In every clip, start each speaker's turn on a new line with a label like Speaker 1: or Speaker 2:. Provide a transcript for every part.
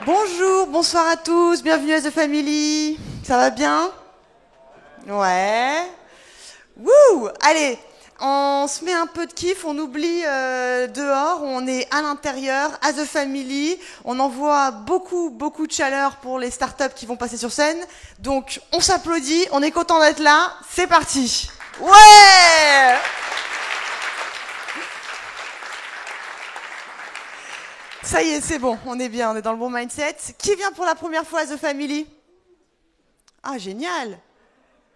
Speaker 1: Bonjour, bonsoir à tous, bienvenue à The Family. Ça va bien? Ouais. Wouh! Allez, on se met un peu de kiff, on oublie dehors, on est à l'intérieur, à The Family. On envoie beaucoup de chaleur pour les startups qui vont passer sur scène. Donc, on s'applaudit, on est content d'être là. C'est parti! Ouais! Ça y est, c'est bon, on est bien, on est dans le bon mindset. Qui vient pour la première fois à The Family? Ah, génial!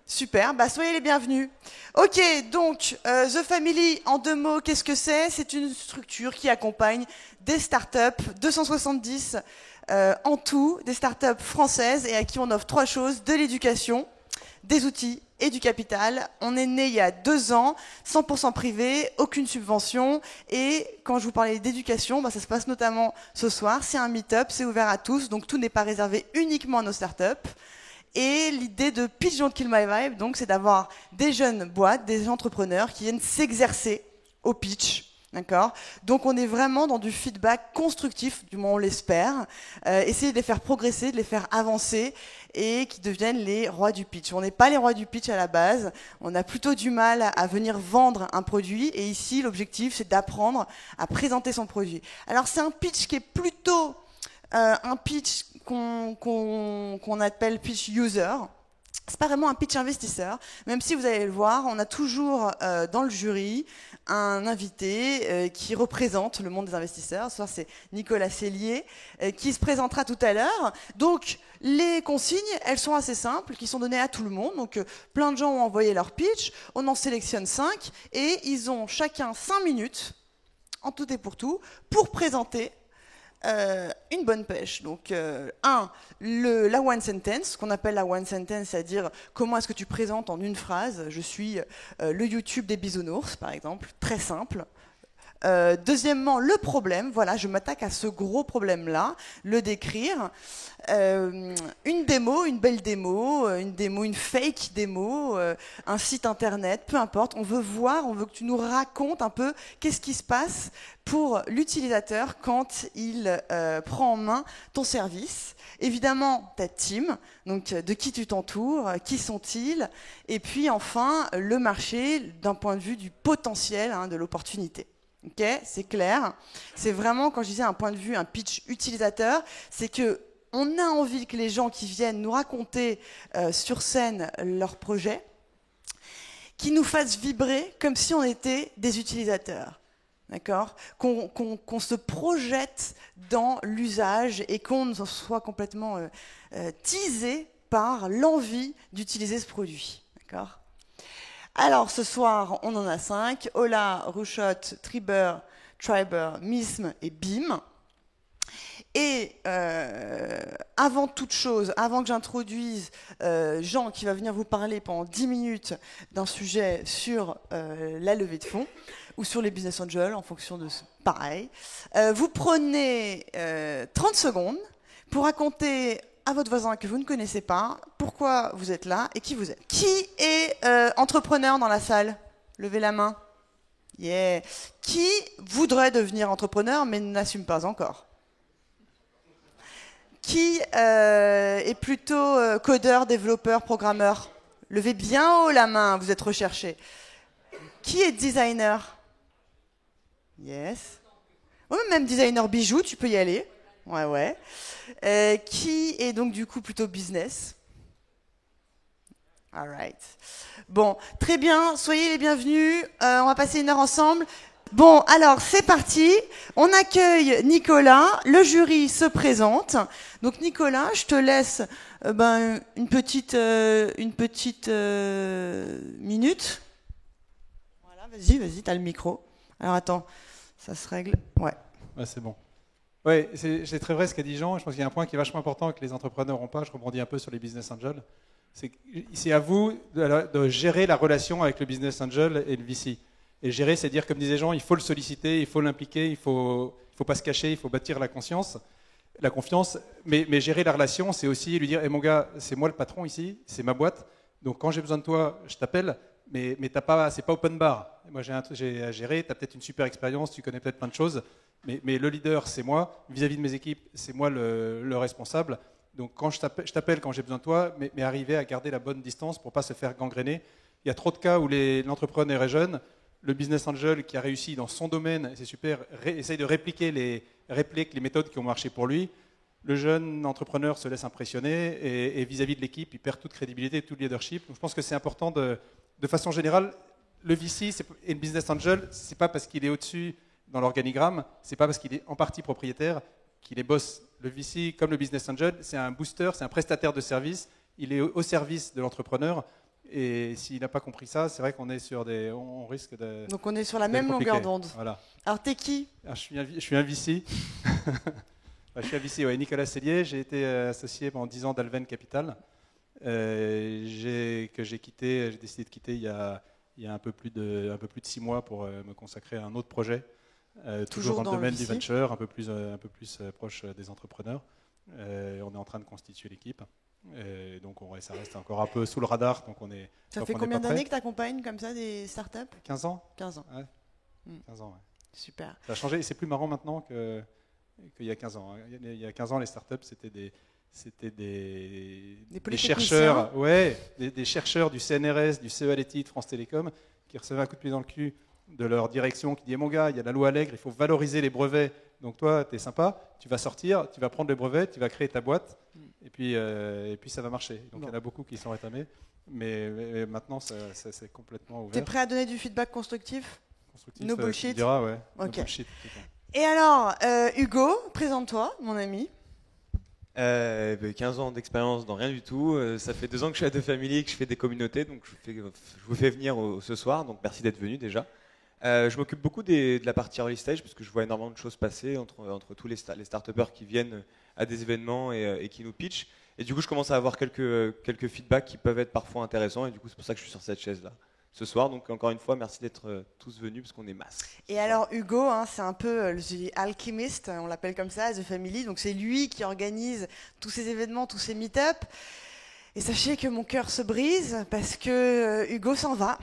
Speaker 1: Super, bah soyez les bienvenus. Ok, donc The Family, en 2 mots, qu'est-ce que c'est? C'est une structure qui accompagne des startups, 270 en tout, des startups françaises et à qui on offre 3 choses, de l'éducation, des outils et du capital. On est né il y a 2 ans, 100% privé, aucune subvention. Et quand je vous parlais d'éducation, bah, ça se passe notamment ce soir. C'est un meet-up, c'est ouvert à tous, donc tout n'est pas réservé uniquement à nos startups. Et l'idée de Pitch Don't Kill My Vibe, donc, c'est d'avoir des jeunes boîtes, des entrepreneurs qui viennent s'exercer au pitch. D'accord. Donc on est vraiment dans du feedback constructif, du moins on l'espère, essayer de les faire progresser, de les faire avancer et qu'ils deviennent les rois du pitch. On n'est pas les rois du pitch à la base, on a plutôt du mal à venir vendre un produit et ici l'objectif c'est d'apprendre à présenter son produit. Alors c'est un pitch qui est plutôt un pitch qu'on appelle pitch user. C'est pas vraiment un pitch investisseur, même si vous allez le voir, on a toujours dans le jury un invité qui représente le monde des investisseurs. Ce soir, c'est Nicolas Cellier qui se présentera tout à l'heure. Donc, les consignes, elles sont assez simples, qui sont données à tout le monde. Donc, plein de gens ont envoyé leur pitch, on en sélectionne 5 et ils ont chacun 5 minutes, en tout et pour présenter une bonne pêche. Donc, la one sentence, ce qu'on appelle la one sentence, c'est-à-dire comment est-ce que tu présentes en une phrase. Je suis le YouTube des bisounours, par exemple, très simple. Deuxièmement, le problème, voilà, je m'attaque à ce gros problème-là, le décrire. Une démo, une belle démo, une fake démo, un site internet, peu importe. On veut voir, on veut que tu nous racontes un peu qu'est-ce qui se passe pour l'utilisateur quand il prend en main ton service. Évidemment, ta team, donc de qui tu t'entoures, qui sont-ils? Et puis enfin, le marché d'un point de vue du potentiel, de l'opportunité. Ok, c'est clair. C'est vraiment, quand je disais un point de vue, un pitch utilisateur, c'est que on a envie que les gens qui viennent nous raconter sur scène leur projet, qui nous fassent vibrer comme si on était des utilisateurs. D'accord, qu'on se projette dans l'usage et qu'on soit complètement teasé par l'envie d'utiliser ce produit. D'accord. Alors, ce soir, on en a 5. Ola, Rouchotte, Triber, Mism et Bim. Et avant toute chose, avant que j'introduise Jean qui va venir vous parler pendant 10 minutes d'un sujet sur la levée de fonds ou sur les business angels, en fonction de ce pareil, vous prenez 30 secondes pour raconter à votre voisin que vous ne connaissez pas pourquoi vous êtes là et qui vous êtes. Qui est entrepreneur dans la salle? Levez la main. Yeah. Qui voudrait devenir entrepreneur mais n'assume pas encore? Qui est plutôt codeur, développeur, programmeur? Levez bien haut la main, vous êtes recherché. Qui est designer? Yes. Ouais, même designer bijoux, tu peux y aller. Ouais. Qui est donc du coup plutôt business? Alright. Bon, très bien, soyez les bienvenus. On va passer 1 heure ensemble. Bon, alors c'est parti. On accueille Nicolas. Le jury se présente. Donc Nicolas, je te laisse une petite minute. Voilà, vas-y, t'as le micro. Alors attends, ça se règle. Ouais,
Speaker 2: c'est bon. Ouais, c'est très vrai ce qu'a dit Jean. Je pense qu'il y a un point qui est vachement important que les entrepreneurs n'ont pas. Je rebondis un peu sur les business angels. C'est à vous de gérer la relation avec le business angel et le VC. Et gérer, c'est dire, comme disait Jean, il faut le solliciter, il faut l'impliquer, il faut pas se cacher, il faut bâtir la confiance. Mais gérer la relation, c'est aussi lui dire, mon gars, c'est moi le patron ici, c'est ma boîte. Donc quand j'ai besoin de toi, je t'appelle. Mais c'est pas open bar. Moi, j'ai un truc à gérer. T'as peut-être une super expérience, tu connais peut-être plein de choses. Mais le leader, c'est moi. Vis-à-vis de mes équipes, c'est moi le responsable. Donc quand je t'appelle quand j'ai besoin de toi, mais arriver à garder la bonne distance pour ne pas se faire gangréner. Il y a trop de cas où l'entrepreneur est jeune, le business angel qui a réussi dans son domaine, c'est super, essaye de répliquer les méthodes qui ont marché pour lui. Le jeune entrepreneur se laisse impressionner et vis-à-vis de l'équipe, il perd toute crédibilité, tout leadership. Donc je pense que c'est important de façon générale, le VC et le business angel, c'est pas parce qu'il est au-dessus dans l'organigramme, c'est pas parce qu'il est en partie propriétaire qu'il est boss. Le VC, comme le business angel, c'est un booster, c'est un prestataire de service, il est au service de l'entrepreneur. Et s'il n'a pas compris ça, c'est vrai qu'on est sur on risque de.
Speaker 1: Donc on est sur la même longueur d'onde.
Speaker 2: Voilà.
Speaker 1: Alors t'es qui ?
Speaker 2: Je suis un VC. Je suis un VC, ouais, Nicolas Sellier. J'ai été associé pendant 10 ans d'Alven Capital, j'ai décidé de quitter il y a un peu plus de 6 mois pour me consacrer à un autre projet, toujours dans le domaine du venture, un peu plus proche des entrepreneurs. On est en train de constituer l'équipe. Et donc ça reste encore un peu sous le radar. Donc
Speaker 1: ça fait combien d'années que tu accompagnes comme ça des startups ?
Speaker 2: 15 ans.
Speaker 1: 15 ans.
Speaker 2: Ouais. 15 ans, ouais.
Speaker 1: Super.
Speaker 2: Ça a changé. C'est plus marrant maintenant qu'il y a 15 ans. Il y a 15 ans, les startups, c'était des chercheurs, des chercheurs du CNRS, du CEA-Leti, de France Télécom, qui recevaient un coup de pied dans le cul de leur direction, qui dit mon gars, il y a la loi Allègre, il faut valoriser les brevets. Donc toi, tu es sympa, tu vas sortir, tu vas prendre les brevets, tu vas créer ta boîte, et puis ça va marcher. Donc il y en a beaucoup qui sont rétamés, mais maintenant, c'est complètement ouvert.
Speaker 1: Tu es prêt à donner du feedback constructif ? No bullshit.
Speaker 2: Tu diras, ouais.
Speaker 1: Okay.
Speaker 2: No bullshit.
Speaker 1: Et alors, Hugo, présente-toi, mon ami.
Speaker 3: 15 ans d'expérience dans rien du tout. Ça fait 2 ans que je suis à The Family et que je fais des communautés, donc je vous fais venir ce soir, donc merci d'être venu déjà. Je m'occupe beaucoup de la partie early stage parce que je vois énormément de choses passer entre tous les start-upers qui viennent à des événements et qui nous pitchent. Et du coup, je commence à avoir quelques feedbacks qui peuvent être parfois intéressants et du coup, c'est pour ça que je suis sur cette chaise-là ce soir. Donc encore une fois, merci d'être tous venus parce qu'on est masse.
Speaker 1: Et alors Hugo, c'est un peu le alchimiste, on l'appelle comme ça, The Family. Donc c'est lui qui organise tous ces événements, tous ces meet-up. Et sachez que mon cœur se brise parce que Hugo s'en va.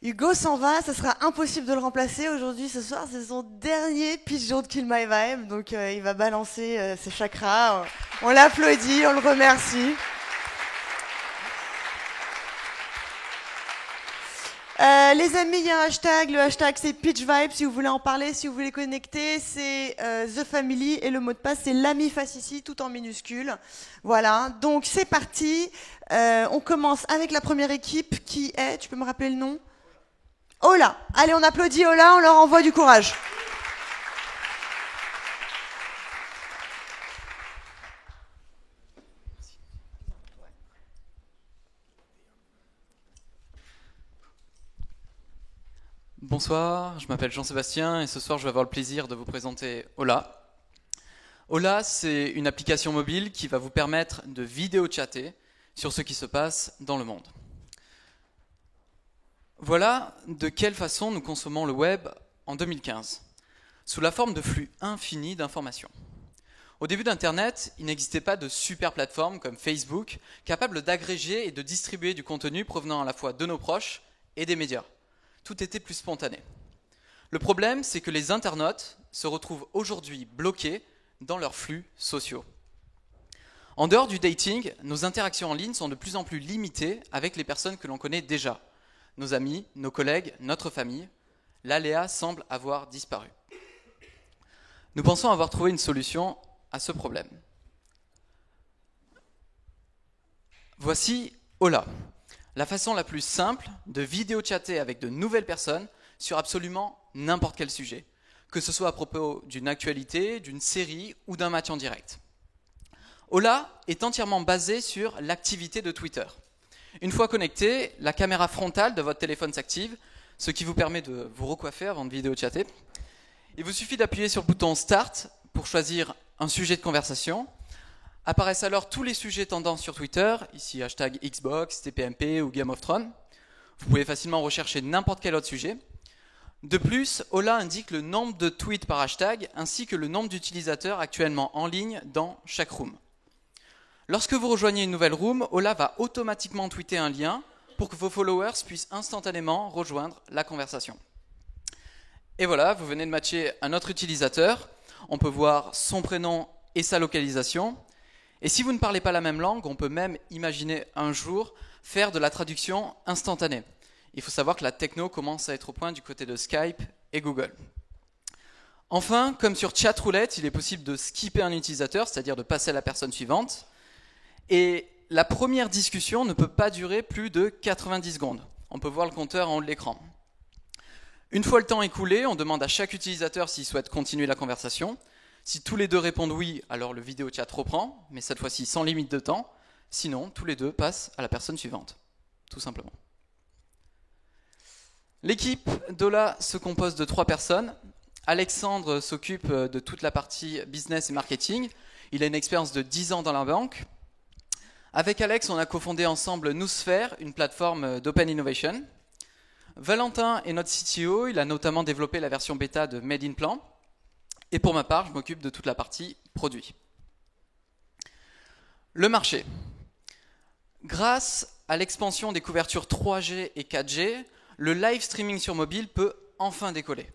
Speaker 1: Hugo s'en va, ça sera impossible de le remplacer. Aujourd'hui, ce soir, c'est son dernier pitch de Kill My Vibe. Donc il va balancer ses chakras. On l'applaudit, on le remercie. Les amis, il y a un hashtag, le hashtag c'est PitchVibe, si vous voulez en parler, si vous voulez connecter, c'est The Family et le mot de passe c'est l'ami face ici, tout en minuscule. Voilà, donc c'est parti, on commence avec la première équipe qui est, tu peux me rappeler le nom ? Ola, allez on applaudit Ola, on leur envoie du courage.
Speaker 4: Bonsoir, je m'appelle Jean-Sébastien et ce soir je vais avoir le plaisir de vous présenter Ola. Ola, c'est une application mobile qui va vous permettre de vidéo-chatter sur ce qui se passe dans le monde. Voilà de quelle façon nous consommons le web en 2015, sous la forme de flux infinis d'informations. Au début d'Internet, il n'existait pas de super plateforme comme Facebook, capable d'agréger et de distribuer du contenu provenant à la fois de nos proches et des médias. Tout était plus spontané. Le problème, c'est que les internautes se retrouvent aujourd'hui bloqués dans leurs flux sociaux. En dehors du dating, nos interactions en ligne sont de plus en plus limitées avec les personnes que l'on connaît déjà. Nos amis, nos collègues, notre famille. L'aléa semble avoir disparu. Nous pensons avoir trouvé une solution à ce problème. Voici Ola. La façon la plus simple de vidéo-chatter avec de nouvelles personnes sur absolument n'importe quel sujet, que ce soit à propos d'une actualité, d'une série ou d'un match en direct. Ola est entièrement basé sur l'activité de Twitter. Une fois connecté, la caméra frontale de votre téléphone s'active, ce qui vous permet de vous recoiffer avant de vidéo-chatter. Il vous suffit d'appuyer sur le bouton Start pour choisir un sujet de conversation. Apparaissent alors tous les sujets tendances sur Twitter, ici hashtag Xbox, TPMP ou Game of Thrones. Vous pouvez facilement rechercher n'importe quel autre sujet. De plus, Ola indique le nombre de tweets par hashtag ainsi que le nombre d'utilisateurs actuellement en ligne dans chaque room. Lorsque vous rejoignez une nouvelle room, Ola va automatiquement tweeter un lien pour que vos followers puissent instantanément rejoindre la conversation. Et voilà, vous venez de matcher un autre utilisateur. On peut voir son prénom et sa localisation. Et si vous ne parlez pas la même langue, on peut même imaginer un jour faire de la traduction instantanée. Il faut savoir que la techno commence à être au point du côté de Skype et Google. Enfin, comme sur Chatroulette, il est possible de skipper un utilisateur, c'est-à-dire de passer à la personne suivante. Et la première discussion ne peut pas durer plus de 90 secondes. On peut voir le compteur en haut de l'écran. Une fois le temps écoulé, on demande à chaque utilisateur s'il souhaite continuer la conversation. Si tous les deux répondent oui, alors le vidéo chat reprend, mais cette fois-ci sans limite de temps. Sinon, tous les deux passent à la personne suivante, tout simplement. L'équipe d'Ola se compose de 3 personnes. Alexandre s'occupe de toute la partie business et marketing. Il a une expérience de 10 ans dans la banque. Avec Alex, on a cofondé ensemble Noosphere, une plateforme d'open innovation. Valentin est notre CTO, il a notamment développé la version bêta de Made in Plan. Et pour ma part, je m'occupe de toute la partie produit. Le marché. Grâce à l'expansion des couvertures 3G et 4G, le live streaming sur mobile peut enfin décoller.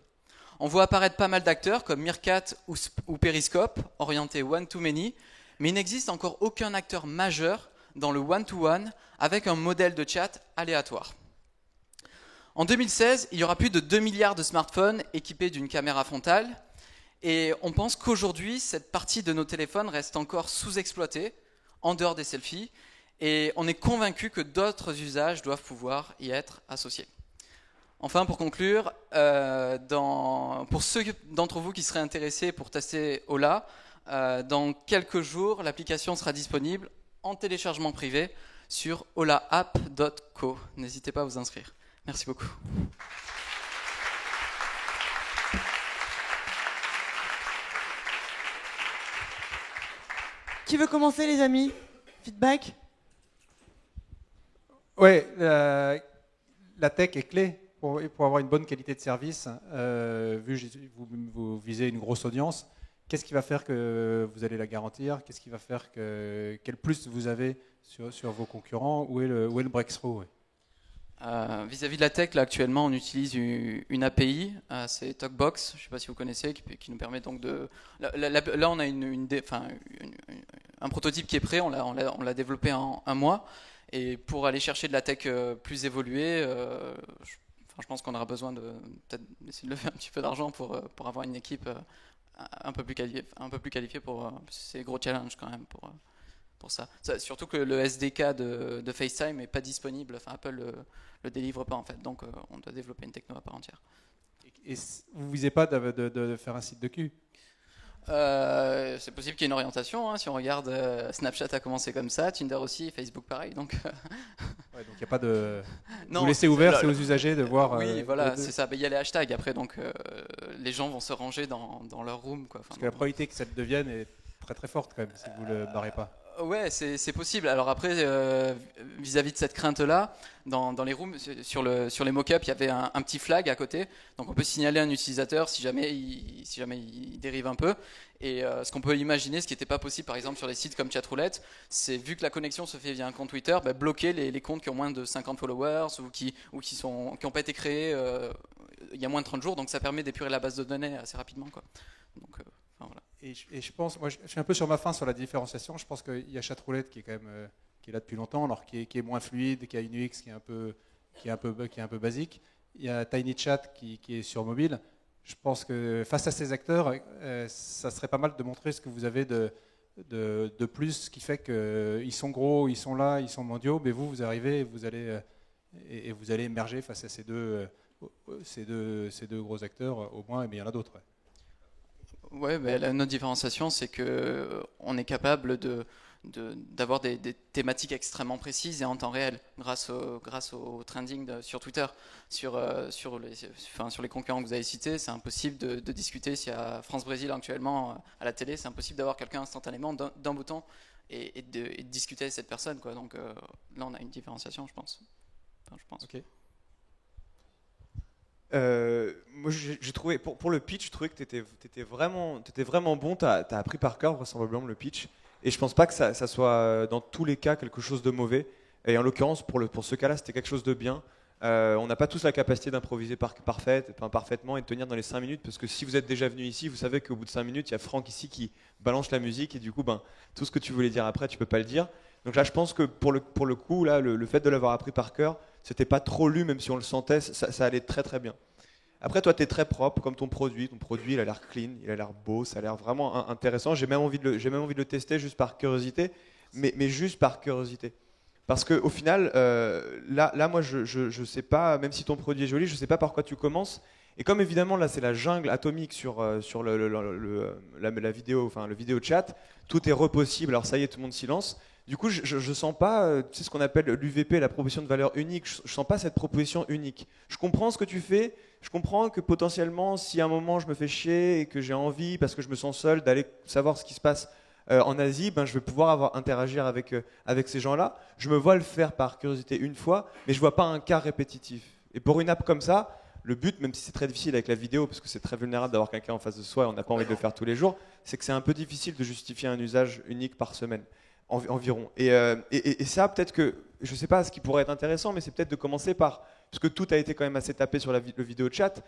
Speaker 4: On voit apparaître pas mal d'acteurs comme Meerkat ou Periscope, orientés one-to-many, mais il n'existe encore aucun acteur majeur dans le one-to-one avec un modèle de chat aléatoire. En 2016, il y aura plus de 2 milliards de smartphones équipés d'une caméra frontale et on pense qu'aujourd'hui, cette partie de nos téléphones reste encore sous-exploitée, en dehors des selfies, et on est convaincu que d'autres usages doivent pouvoir y être associés. Enfin, pour conclure, pour ceux d'entre vous qui seraient intéressés pour tester Ola, dans quelques jours, l'application sera disponible en téléchargement privé sur olaapp.co. N'hésitez pas à vous inscrire. Merci beaucoup.
Speaker 1: Qui veut commencer, les amis? Feedback?
Speaker 2: Ouais, la tech est clé pour avoir une bonne qualité de service. Vous visez une grosse audience. Qu'est-ce qui va faire que vous allez la garantir? Qu'est-ce qui va faire quel plus vous avez sur vos concurrents? Où est le breakthrough?
Speaker 4: Vis-à-vis de la tech, là, actuellement, on utilise une API, c'est TalkBox, je ne sais pas si vous connaissez, qui nous permet donc de... Là, on a un prototype qui est prêt, on l'a développé en 1 mois, et pour aller chercher de la tech plus évoluée, je pense qu'on aura besoin peut-être d'essayer de lever un petit peu d'argent pour avoir une équipe un peu plus qualifiée pour ces gros challenges quand même pour ça. Surtout que le SDK de FaceTime n'est pas disponible, enfin Apple le délivre pas en fait, donc on doit développer une techno à part entière.
Speaker 2: Et vous ne visez pas de faire un site de cul?
Speaker 4: C'est possible qu'il y ait une orientation, hein. Si on regarde, Snapchat a commencé comme ça, Tinder aussi, Facebook pareil, donc...
Speaker 2: Ouais, donc il n'y a pas de...
Speaker 4: Non,
Speaker 2: vous laissez ouvert, c'est aux usagers de voir...
Speaker 4: Oui, voilà, c'est ça. Il y a les hashtags après, donc les gens vont se ranger dans leur room, quoi.
Speaker 2: Parce que la probabilité que ça le devienne est très très forte quand même, si vous ne le barrez pas.
Speaker 4: Ouais, c'est possible. Alors après, vis-à-vis de cette crainte-là, dans les rooms, sur les mock-ups, il y avait un petit flag à côté. Donc on peut signaler un utilisateur si jamais il dérive un peu. Et ce qu'on peut imaginer, ce qui n'était pas possible par exemple sur les sites comme Chatroulette, c'est vu que la connexion se fait via un compte Twitter, bloquer les comptes qui ont moins de 50 followers ou qui n'ont pas été créés il y a moins de 30 jours. Donc ça permet d'épurer la base de données assez rapidement, quoi. Donc, voilà.
Speaker 2: Et je pense, moi je suis un peu sur ma fin sur la différenciation. Je pense qu'il y a Chatroulette qui est quand même qui est là depuis longtemps, alors qui est moins fluide, qui a une UX qui est un peu basique. Il y a TinyChat qui est sur mobile. Je pense que face à ces acteurs, ça serait pas mal de montrer ce que vous avez de plus, qui fait qu'ils sont gros, ils sont là, ils sont mondiaux, mais vous arrivez et vous allez émerger face à ces deux gros acteurs au moins, mais il y en a d'autres. Ouais.
Speaker 4: Ouais, notre différenciation, c'est que on est capable d'avoir des thématiques extrêmement précises et en temps réel, grâce au trending sur Twitter. Sur les concurrents que vous avez cités, c'est impossible de discuter. S'il y a France-Brésil actuellement à la télé, c'est impossible d'avoir quelqu'un instantanément d'un bouton et de discuter avec cette personne, quoi. Donc là, on a une différenciation, je pense.
Speaker 2: Ok.
Speaker 3: Moi, j'ai trouvé, pour le pitch, je trouvais que tu étais vraiment bon. Tu as appris par cœur vraisemblablement le pitch. Et je pense pas que ça soit dans tous les cas quelque chose de mauvais. Et en l'occurrence, pour ce cas-là, c'était quelque chose de bien. On n'a pas tous la capacité d'improviser parfaitement et de tenir dans les 5 minutes, parce que si vous êtes déjà venu ici, vous savez qu'au bout de 5 minutes, il y a Franck ici qui balance la musique et du coup, tout ce que tu voulais dire après, tu peux pas le dire. Donc là, je pense que pour le coup, là, le fait de l'avoir appris par cœur, c'était pas trop lu, même si on le sentait, ça allait très très bien. Après, toi, tu es très propre, comme ton produit. Ton produit, il a l'air clean, il a l'air beau, ça a l'air vraiment intéressant. J'ai même envie de le tester juste par curiosité, mais juste par curiosité. Parce qu'au final, là, moi, je sais pas, même si ton produit est joli, je sais pas par quoi tu commences. Et comme évidemment, là, c'est la jungle atomique sur la vidéo, enfin le vidéo chat, tout est repossible. Alors ça y est, tout le monde silence. Du coup, je sens pas, tu sais, ce qu'on appelle l'UVP, la proposition de valeur unique. Je sens pas cette proposition unique. Je comprends ce que tu fais. Je comprends que potentiellement, si à un moment je me fais chier et que j'ai envie, parce que je me sens seul, d'aller savoir ce qui se passe en Asie, je vais pouvoir interagir avec ces gens-là. Je me vois le faire par curiosité une fois, mais je vois pas un cas répétitif. Et pour une app comme ça, le but, même si c'est très difficile avec la vidéo, parce que c'est très vulnérable d'avoir quelqu'un en face de soi et on n'a pas envie de le faire tous les jours, c'est que c'est un peu difficile de justifier un usage unique par semaine environ. Et ça, peut-être que, je ne sais pas ce qui pourrait être intéressant, mais c'est peut-être de commencer par, parce que tout a été quand même assez tapé sur le vidéo chat,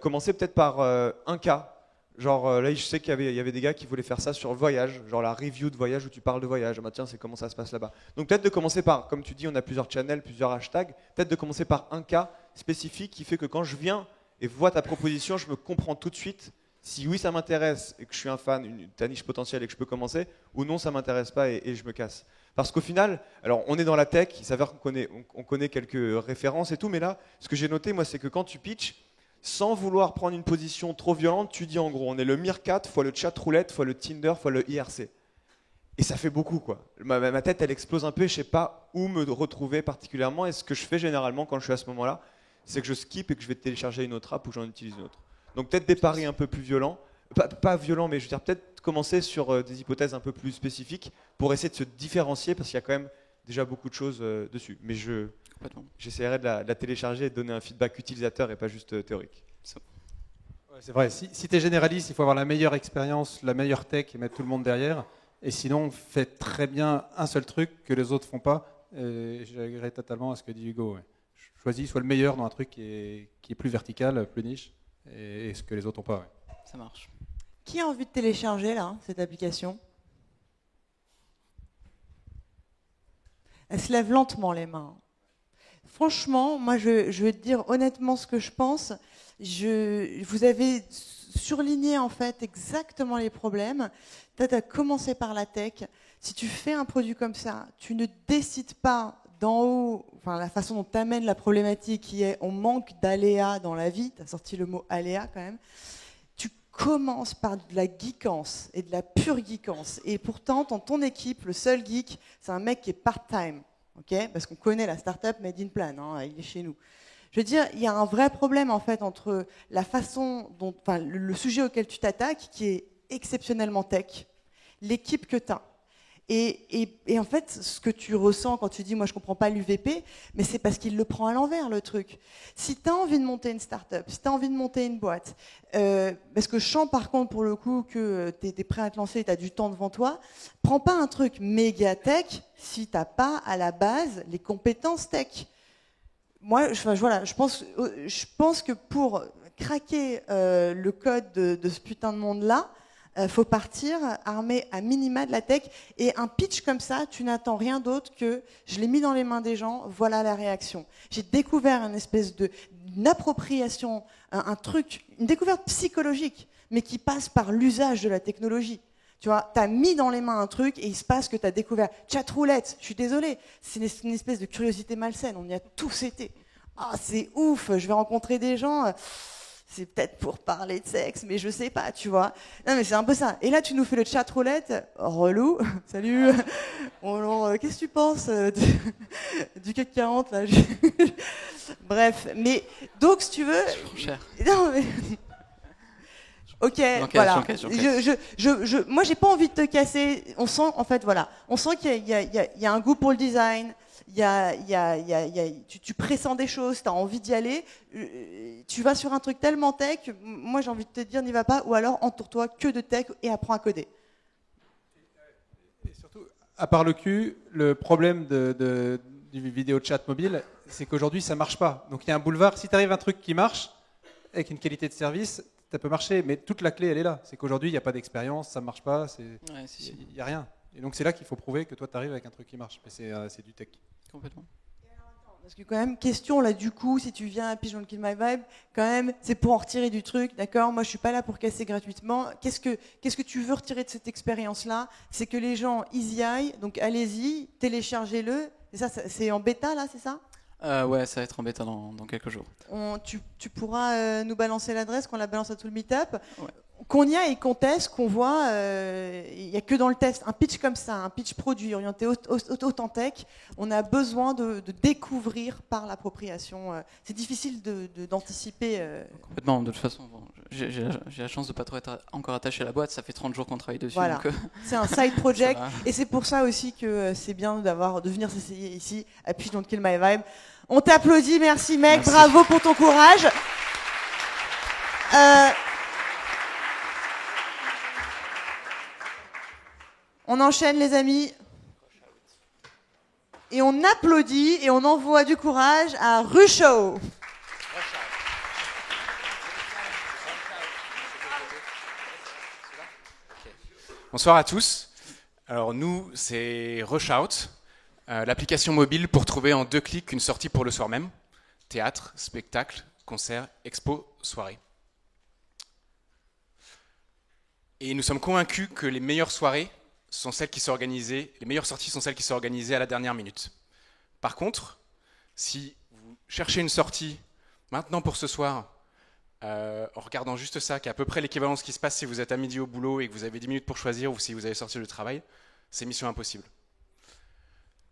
Speaker 3: commencer peut-être par un cas. Genre là, je sais qu'il y avait des gars qui voulaient faire ça sur le voyage, genre la review de voyage où tu parles de voyage. Tiens, c'est comment ça se passe là-bas. Donc peut-être de commencer par, comme tu dis, on a plusieurs channels, plusieurs hashtags, peut-être de commencer par un cas spécifique qui fait que quand je viens et vois ta proposition, je me comprends tout de suite si oui, ça m'intéresse et que je suis un fan, ta niche potentielle et que je peux commencer, ou non, ça ne m'intéresse pas et je me casse. Parce qu'au final, alors on est dans la tech, il s'avère qu'on connaît quelques références et tout, mais là, ce que j'ai noté, moi, c'est que quand tu pitches, sans vouloir prendre une position trop violente, tu dis en gros, on est le Meerkat fois le chat roulette fois le Tinder fois le IRC. Et ça fait beaucoup, quoi. Ma tête, elle explose un peu et je ne sais pas où me retrouver particulièrement. Et ce que je fais généralement quand je suis à ce moment-là, c'est que je skip et que je vais télécharger une autre app ou j'en utilise une autre. Donc peut-être des paris un peu plus violents. Pas violents, mais je veux dire peut-être commencer sur des hypothèses un peu plus spécifiques pour essayer de se différencier parce qu'il y a quand même déjà beaucoup de choses dessus. Mais j'essaierai de la télécharger et de donner un feedback utilisateur et pas juste théorique.
Speaker 2: Ouais, c'est vrai, si tu es généraliste, il faut avoir la meilleure expérience, la meilleure tech et mettre tout le monde derrière. Et sinon, faites très bien un seul truc que les autres ne font pas. Et j'agréerai totalement à ce que dit Hugo. Ouais. Choisis, sois le meilleur dans un truc qui est plus vertical, plus niche, et ce que les autres n'ont pas. Ouais.
Speaker 4: Ça marche.
Speaker 1: Qui a envie de télécharger là, cette application? Elle se lève lentement les mains. Franchement, moi je vais te dire honnêtement ce que je pense. Vous avez surligné en fait exactement les problèmes. Tu as commencé par la tech. Si tu fais un produit comme ça, tu ne décides pas d'en haut, enfin la façon dont tu amènes la problématique qui est on manque d'aléas dans la vie, tu as sorti le mot aléa quand même. Tu commences par de la geekance et de la pure geekance. Et pourtant, dans ton équipe, le seul geek, c'est un mec qui est part-time. Okay, parce qu'on connaît la startup Made in Plan, hein, il est chez nous. Je veux dire, il y a un vrai problème en fait entre la façon dont, enfin, le sujet auquel tu t'attaques, qui est exceptionnellement tech, l'équipe que tu as. Et en fait, ce que tu ressens quand tu dis, moi je comprends pas l'UVP, mais c'est parce qu'il le prend à l'envers le truc. Si tu as envie de monter une startup, si tu as envie de monter une boîte, parce que je sens par contre pour le coup que tu es prêt à te lancer et tu as du temps devant toi, prends pas un truc méga tech si tu n'as pas à la base les compétences tech. Moi, voilà, je pense que pour craquer le code de ce putain de monde-là, faut partir armé à minima de la tech. Et un pitch comme ça, tu n'attends rien d'autre que je l'ai mis dans les mains des gens, voilà la réaction. J'ai découvert une espèce d'une appropriation, un truc, une découverte psychologique, mais qui passe par l'usage de la technologie. Tu vois, t'as mis dans les mains un truc et il se passe que t'as découvert. Chat roulette, je suis désolée, c'est une espèce de curiosité malsaine, on y a tous été. Ah, c'est ouf, je vais rencontrer des gens... C'est peut-être pour parler de sexe, mais je sais pas, tu vois. Non, mais c'est un peu ça. Et là, tu nous fais le chat roulette. Relou. Salut. Alors, qu'est-ce que tu penses du CAC 40 là? Bref. Mais donc, si tu veux. Non, mais. Ok, voilà. Moi, j'ai pas envie de te casser. On sent, en fait, voilà. On sent qu'il y a un goût pour le design. Tu pressens des choses, tu as envie d'y aller, tu vas sur un truc tellement tech, moi j'ai envie de te dire n'y va pas, ou alors entoure-toi que de tech et apprends à coder.
Speaker 2: Et surtout, à part le cul, le problème du vidéo chat mobile, c'est qu'aujourd'hui, ça marche pas. Donc il y a un boulevard. Si tu arrives à un truc qui marche, avec une qualité de service, ça peut marcher. Mais toute la clé, elle est là. C'est qu'aujourd'hui, il n'y a pas d'expérience, ça marche pas, il n'y a rien. Et donc c'est là qu'il faut prouver que toi, tu arrives avec un truc qui marche. Mais c'est du tech.
Speaker 4: Complètement.
Speaker 1: Parce que quand même, question là du coup, si tu viens à Pigeon Kill My Vibe, quand même, c'est pour en retirer du truc, d'accord? Moi, je suis pas là pour casser gratuitement. Qu'est-ce que tu veux retirer de cette expérience-là? C'est que les gens, ils y aillent, donc allez-y, téléchargez-le. Et ça, c'est en bêta là, c'est ça?
Speaker 4: Ouais, ça va être en bêta dans quelques jours.
Speaker 1: Tu pourras nous balancer l'adresse, qu'on la balance à tout le meet-up.
Speaker 4: Ouais.
Speaker 1: Qu'on y a et qu'on teste, qu'on voit, il n'y a que dans le test, un pitch comme ça, un pitch produit orienté autant tech, on a besoin de découvrir par l'appropriation. C'est difficile d'anticiper.
Speaker 4: Complètement, de toute façon, bon, j'ai la chance de ne pas trop être encore attaché à la boîte, ça fait 30 jours qu'on travaille dessus.
Speaker 1: Voilà.
Speaker 4: Donc,
Speaker 1: c'est un side project et c'est pour ça aussi que c'est bien de venir s'essayer ici à Pitch Don't Kill My Vibe. On t'applaudit, merci mec,
Speaker 4: merci.
Speaker 1: Bravo pour ton courage. On enchaîne les amis. Et on applaudit et on envoie du courage à Rushow.
Speaker 5: Bonsoir à tous. Alors nous, c'est Rushout, l'application mobile pour trouver en 2 clics une sortie pour le soir même. Théâtre, spectacle, concert, expo, soirée. Et nous sommes convaincus que les meilleures soirées sont celles qui sont organisées, les meilleures sorties sont celles qui sont organisées à la dernière minute. Par contre, si vous cherchez une sortie maintenant pour ce soir, en regardant juste ça, qui est à peu près l'équivalent de ce qui se passe si vous êtes à midi au boulot et que vous avez 10 minutes pour choisir ou si vous allez sortir du travail, c'est mission impossible.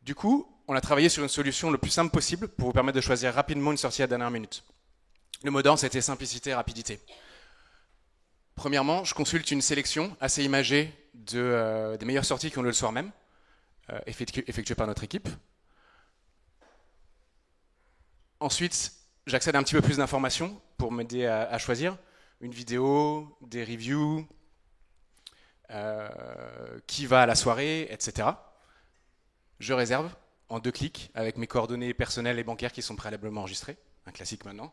Speaker 5: Du coup, on a travaillé sur une solution le plus simple possible pour vous permettre de choisir rapidement une sortie à la dernière minute. Le mot d'ordre, c'était simplicité et rapidité. Premièrement, je consulte une sélection assez imagée des meilleures sorties qui ont lieu le soir même, effectuées par notre équipe. Ensuite, j'accède à un petit peu plus d'informations pour m'aider à choisir une vidéo, des reviews, qui va à la soirée, etc. Je réserve en 2 clics avec mes coordonnées personnelles et bancaires qui sont préalablement enregistrées, un classique maintenant.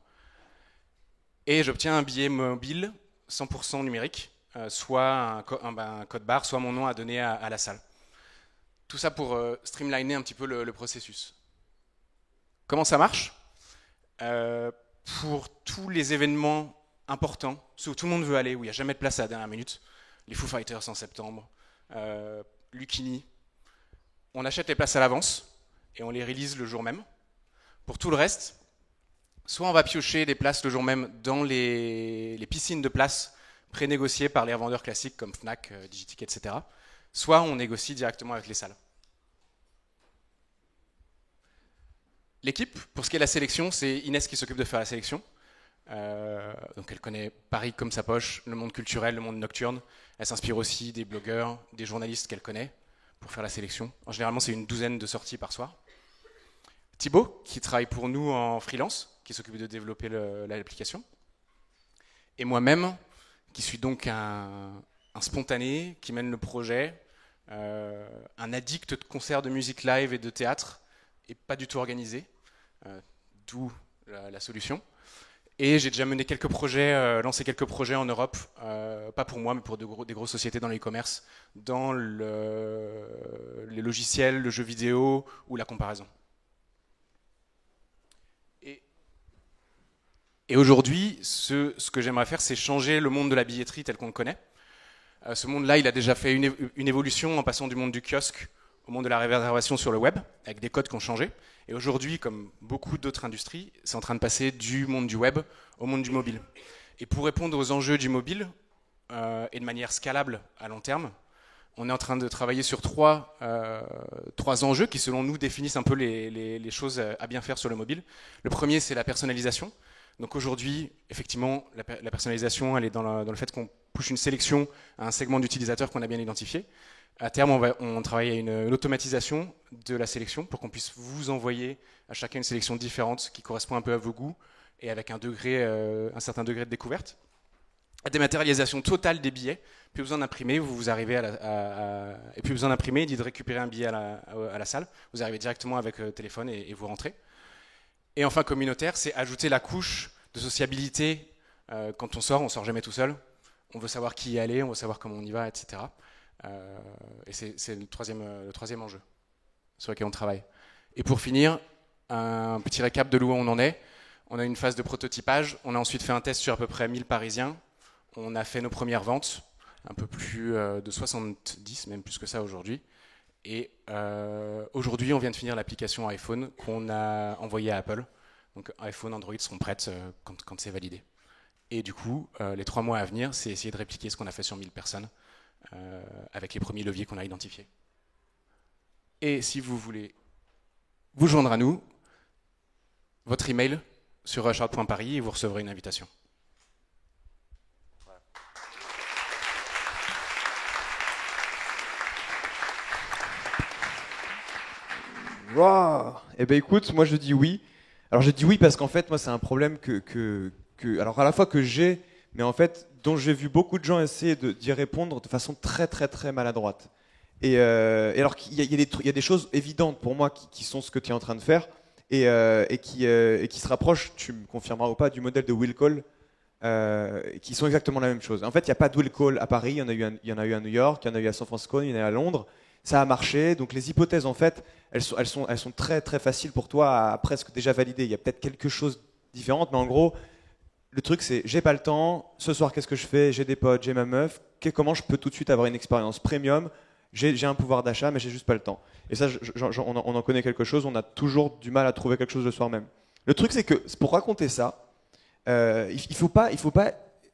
Speaker 5: Et j'obtiens un billet mobile 100% numérique, soit un code barre, soit mon nom à donner à la salle. Tout ça pour streamliner un petit peu le processus. Comment ça marche? Pour tous les événements importants, ceux où tout le monde veut aller, où il n'y a jamais de place à la dernière minute, les Foo Fighters en septembre, Lucchini, on achète les places à l'avance et on les release le jour même. Pour tout le reste, soit on va piocher des places le jour même dans les piscines de places pré-négociées par les revendeurs classiques comme Fnac, Digiticket, etc. Soit on négocie directement avec les salles. L'équipe, pour ce qui est de la sélection, c'est Inès qui s'occupe de faire la sélection. Donc elle connaît Paris comme sa poche, le monde culturel, le monde nocturne. Elle s'inspire aussi des blogueurs, des journalistes qu'elle connaît pour faire la sélection. Généralement, c'est une 12aine de sorties par soir. Thibaut, qui travaille pour nous en freelance, qui s'occupe de développer l'application. Et moi-même, qui suis donc un spontané, qui mène le projet, un addict de concerts de musique live et de théâtre, et pas du tout organisé, d'où la solution. Et j'ai déjà mené quelques projets, lancé quelques projets en Europe, pas pour moi, mais pour des grosses sociétés dans l'e-commerce, dans les logiciels, le jeu vidéo ou la comparaison. Et aujourd'hui, ce que j'aimerais faire, c'est changer le monde de la billetterie tel qu'on le connaît. Ce monde-là, il a déjà fait une évolution en passant du monde du kiosque au monde de la réservation sur le web, avec des codes qui ont changé. Et aujourd'hui, comme beaucoup d'autres industries, c'est en train de passer du monde du web au monde du mobile. Et pour répondre aux enjeux du mobile, et de manière scalable à long terme, on est en train de travailler sur trois enjeux qui, selon nous, définissent un peu les choses à bien faire sur le mobile. Le premier, c'est la personnalisation. Donc aujourd'hui, effectivement, la personnalisation, elle est dans le fait qu'on push une sélection à un segment d'utilisateurs qu'on a bien identifié. À terme, on travaille à une automatisation de la sélection pour qu'on puisse vous envoyer à chacun une sélection différente qui correspond un peu à vos goûts et avec un certain degré de découverte. La dématérialisation totale des billets. Plus besoin d'imprimer, vous arrivez et plus besoin d'imprimer, il dit de récupérer un billet à la salle. Vous arrivez directement avec le téléphone et vous rentrez. Et enfin, communautaire, c'est ajouter la couche de sociabilité. Quand on sort jamais tout seul. On veut savoir qui y aller, on veut savoir comment on y va, etc. Et c'est le troisième enjeu sur lequel on travaille. Et pour finir, un petit récap de où on en est. On a une phase de prototypage. On a ensuite fait un test sur à peu près 1000 Parisiens. On a fait nos premières ventes, un peu plus de 70, même plus que ça aujourd'hui. Et aujourd'hui, on vient de finir l'application iPhone qu'on a envoyée à Apple. Donc iPhone, Android seront prêtes quand c'est validé. Et du coup, les 3 mois à venir, c'est essayer de répliquer ce qu'on a fait sur 1000 personnes avec les premiers leviers qu'on a identifiés. Et si vous voulez vous joindre à nous, votre email sur rushart.paris et vous recevrez une invitation.
Speaker 3: Wow. Eh ben écoute, moi je dis oui. Alors je dis oui parce qu'en fait, moi c'est un problème alors à la fois que j'ai, mais en fait dont j'ai vu beaucoup de gens essayer d'y répondre de façon très très très maladroite. Et alors qu'il y a des choses évidentes pour moi qui sont ce que tu es en train de faire et qui se rapprochent, tu me confirmeras ou pas, du modèle de will call, qui sont exactement la même chose. En fait, il n'y a pas de will call à Paris, il y en a eu à New York, il y en a eu à San Francisco, il y en a eu à Londres. Ça a marché, donc les hypothèses en fait, elles sont très très faciles pour toi à presque déjà valider. Il y a peut-être quelque chose de différent, mais en gros, le truc c'est j'ai pas le temps, ce soir qu'est-ce que je fais, j'ai des potes, j'ai ma meuf, comment je peux tout de suite avoir une expérience premium, j'ai un pouvoir d'achat mais j'ai juste pas le temps. Et ça, on en connaît quelque chose, on a toujours du mal à trouver quelque chose le soir même. Le truc c'est que pour raconter ça, il faut pas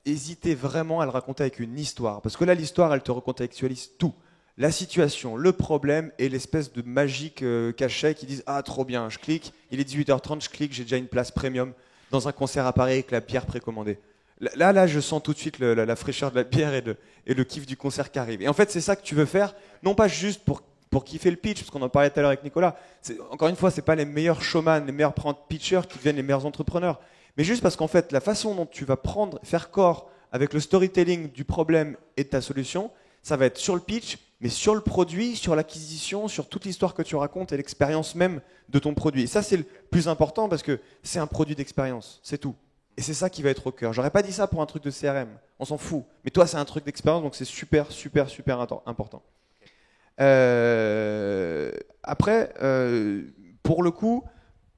Speaker 3: hésiter vraiment à le raconter avec une histoire, parce que là l'histoire elle te recontextualise tout. La situation, le problème et l'espèce de magique cachet qui disent « Ah, trop bien, je clique, il est 18h30, je clique, j'ai déjà une place premium dans un concert à Paris avec la bière précommandée. » Là, je sens tout de suite la fraîcheur de la bière et le kiff du concert qui arrive. Et en fait, c'est ça que tu veux faire, non pas juste pour kiffer le pitch, parce qu'on en parlait tout à l'heure avec Nicolas. Encore une fois, c'est pas les meilleurs showman, les meilleurs pitchers qui deviennent les meilleurs entrepreneurs, mais juste parce qu'en fait, la façon dont tu vas faire corps avec le storytelling du problème et de ta solution, ça va être sur le pitch, mais sur le produit, sur l'acquisition, sur toute l'histoire que tu racontes et l'expérience même de ton produit. Et ça, c'est le plus important parce que c'est un produit d'expérience, c'est tout. Et c'est ça qui va être au cœur. J'aurais pas dit ça pour un truc de CRM, on s'en fout. Mais toi, c'est un truc d'expérience, donc c'est super, super, super important. Après, pour le coup,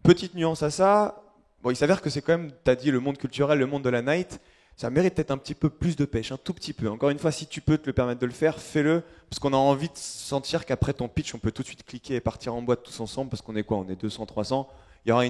Speaker 3: petite nuance à ça, bon, il s'avère que c'est quand même, tu as dit le monde culturel, le monde de la night, ça mérite peut-être un petit peu plus de pêche, un tout petit peu. Encore une fois, si tu peux te le permettre de le faire, fais-le, parce qu'on a envie de sentir qu'après ton pitch, on peut tout de suite cliquer et partir en boîte tous ensemble, parce qu'on est quoi? On est 200, 300, il y aura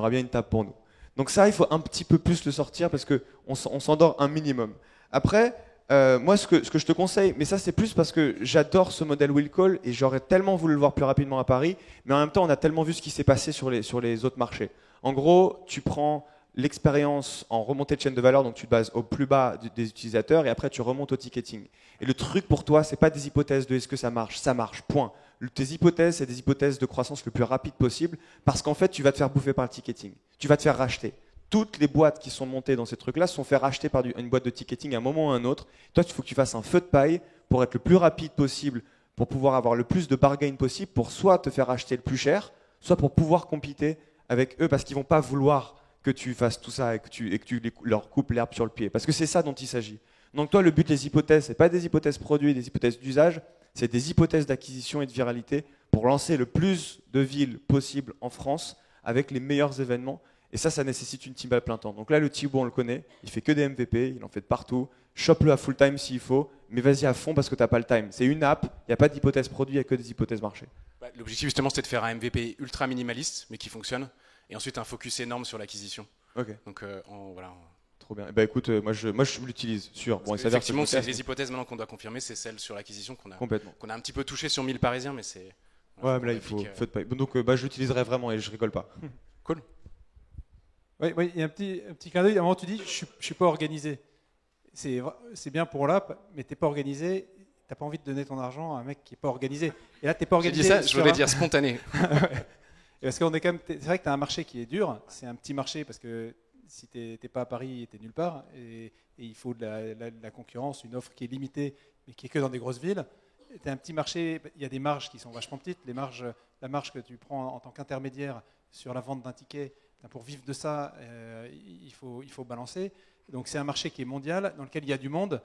Speaker 3: bien une table pour nous. Donc ça, il faut un petit peu plus le sortir, parce qu'on s'endort un minimum. Après, moi, ce que je te conseille, mais ça c'est plus parce que j'adore ce modèle will call, et j'aurais tellement voulu le voir plus rapidement à Paris, mais en même temps, on a tellement vu ce qui s'est passé sur les autres marchés. En gros, tu prends l'expérience en remontée de chaîne de valeur, donc tu te bases au plus bas des utilisateurs et après tu remontes au ticketing. Et le truc pour toi, c'est pas des hypothèses de est-ce que ça marche, point. Tes hypothèses, c'est des hypothèses de croissance le plus rapide possible parce qu'en fait, tu vas te faire bouffer par le ticketing. Tu vas te faire racheter. Toutes les boîtes qui sont montées dans ces trucs-là se sont fait racheter par une boîte de ticketing à un moment ou à un autre. Toi, il faut que tu fasses un feu de paille pour être le plus rapide possible, pour pouvoir avoir le plus de bargain possible, pour soit te faire acheter le plus cher, soit pour pouvoir compéter avec eux parce qu'ils vont pas vouloir que tu fasses tout ça et que tu leur coupes l'herbe sur le pied. Parce que c'est ça dont il s'agit. Donc toi, le but des hypothèses, ce n'est pas des hypothèses produits, des hypothèses d'usage, c'est des hypothèses d'acquisition et de viralité pour lancer le plus de villes possible en France avec les meilleurs événements. Et ça nécessite une team à plein temps. Donc là, le Thibaut, on le connaît, il fait que des MVP, il en fait de partout. Chope-le à full time s'il faut, mais vas-y à fond parce que tu n'as pas le time. C'est une app, il n'y a pas d'hypothèse produit, il n'y a que des hypothèses marché.
Speaker 5: L'objectif justement, c'était de faire un MVP ultra minimaliste, mais qui fonctionne. Et ensuite un focus énorme sur l'acquisition.
Speaker 3: Ok.
Speaker 5: Donc voilà.
Speaker 3: Trop bien. Bah écoute, moi je l'utilise sûr. Bon,
Speaker 5: effectivement, c'est les hypothèses maintenant qu'on doit confirmer, c'est celle sur l'acquisition qu'on a un petit peu touché sur 1000 Parisiens, mais c'est.
Speaker 3: Ouais, mais là il faut. Donc je l'utiliserai vraiment et je rigole pas.
Speaker 5: Cool.
Speaker 2: Oui, il y a un petit clin d'œil. À un moment, tu dis, je suis pas organisé. C'est bien pour l'app, mais t'es pas organisé. T'as pas envie de donner ton argent à un mec qui est pas organisé. Et là, t'es pas organisé.
Speaker 5: J'ai dit ça, je voulais dire spontané.
Speaker 2: Parce qu'on est quand même, c'est vrai que tu as un marché qui est dur, c'est un petit marché parce que si tu n'es pas à Paris, tu es nulle part. Et il faut de la concurrence, une offre qui est limitée, mais qui est que dans des grosses villes. Tu as un petit marché, il y a des marges qui sont vachement petites. La marge que tu prends en tant qu'intermédiaire sur la vente d'un ticket, pour vivre de ça, il faut balancer. Donc c'est un marché qui est mondial, dans lequel il y a du monde.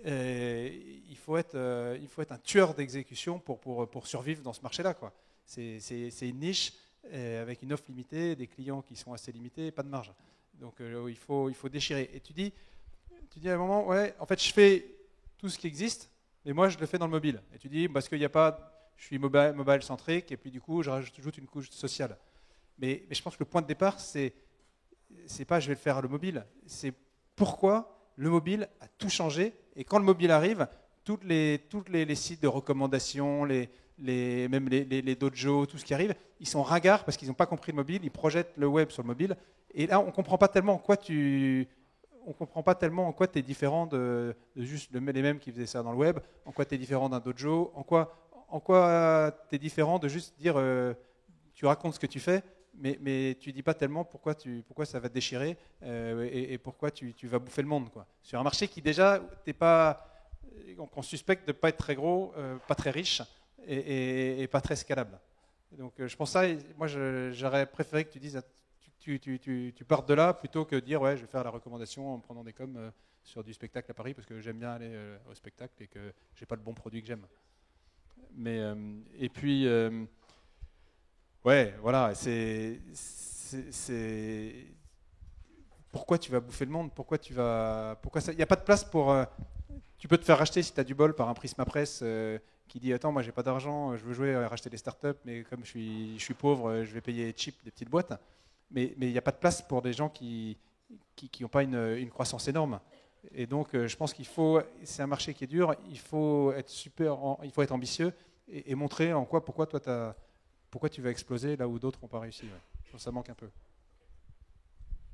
Speaker 2: Il faut être un tueur d'exécution pour survivre dans ce marché-là, quoi. C'est une niche avec une offre limitée, des clients qui sont assez limités, pas de marge. Donc il faut déchirer. Et tu dis à un moment, ouais, en fait je fais tout ce qui existe, mais moi je le fais dans le mobile. Et tu dis, parce qu'il n'y a pas, je suis mobile centrique, et puis du coup je rajoute une couche sociale. Mais je pense que le point de départ, c'est pas je vais le faire à le mobile, c'est pourquoi le mobile a tout changé. Et quand le mobile arrive, tous les sites de recommandation, même les dojos, tout ce qui arrive, ils sont ringards parce qu'ils n'ont pas compris le mobile, ils projettent le web sur le mobile. Et là, on ne comprend pas tellement en quoi tu es différent de juste les mêmes qui faisaient ça dans le web, en quoi tu es différent d'un dojo, en quoi tu es différent de juste dire tu racontes ce que tu fais, mais tu dis pas tellement pourquoi ça va te déchirer et pourquoi tu vas bouffer le monde, quoi. Sur un marché qui déjà qu'on suspecte de ne pas être très gros, pas très riche et pas très scalable. Donc je pense ça, moi j'aurais préféré que tu dises tu partes de là plutôt que de dire ouais je vais faire la recommandation en prenant des coms sur du spectacle à Paris parce que j'aime bien aller au spectacle et que j'ai pas le bon produit que j'aime. Mais et puis ouais, voilà, c'est pourquoi tu vas bouffer le monde, pourquoi ça, il n'y a pas de place pour tu peux te faire racheter si tu as du bol par un Prisma Press qui dit attends, moi j'ai pas d'argent, je veux jouer à racheter des startups, mais comme je suis pauvre, je vais payer cheap des petites boîtes. Mais il n'y a pas de place pour des gens qui n'ont pas une croissance énorme. Et donc je pense c'est un marché qui est dur, il faut être ambitieux et montrer pourquoi tu vas exploser là où d'autres n'ont pas réussi. Ouais. Je pense que ça manque un peu.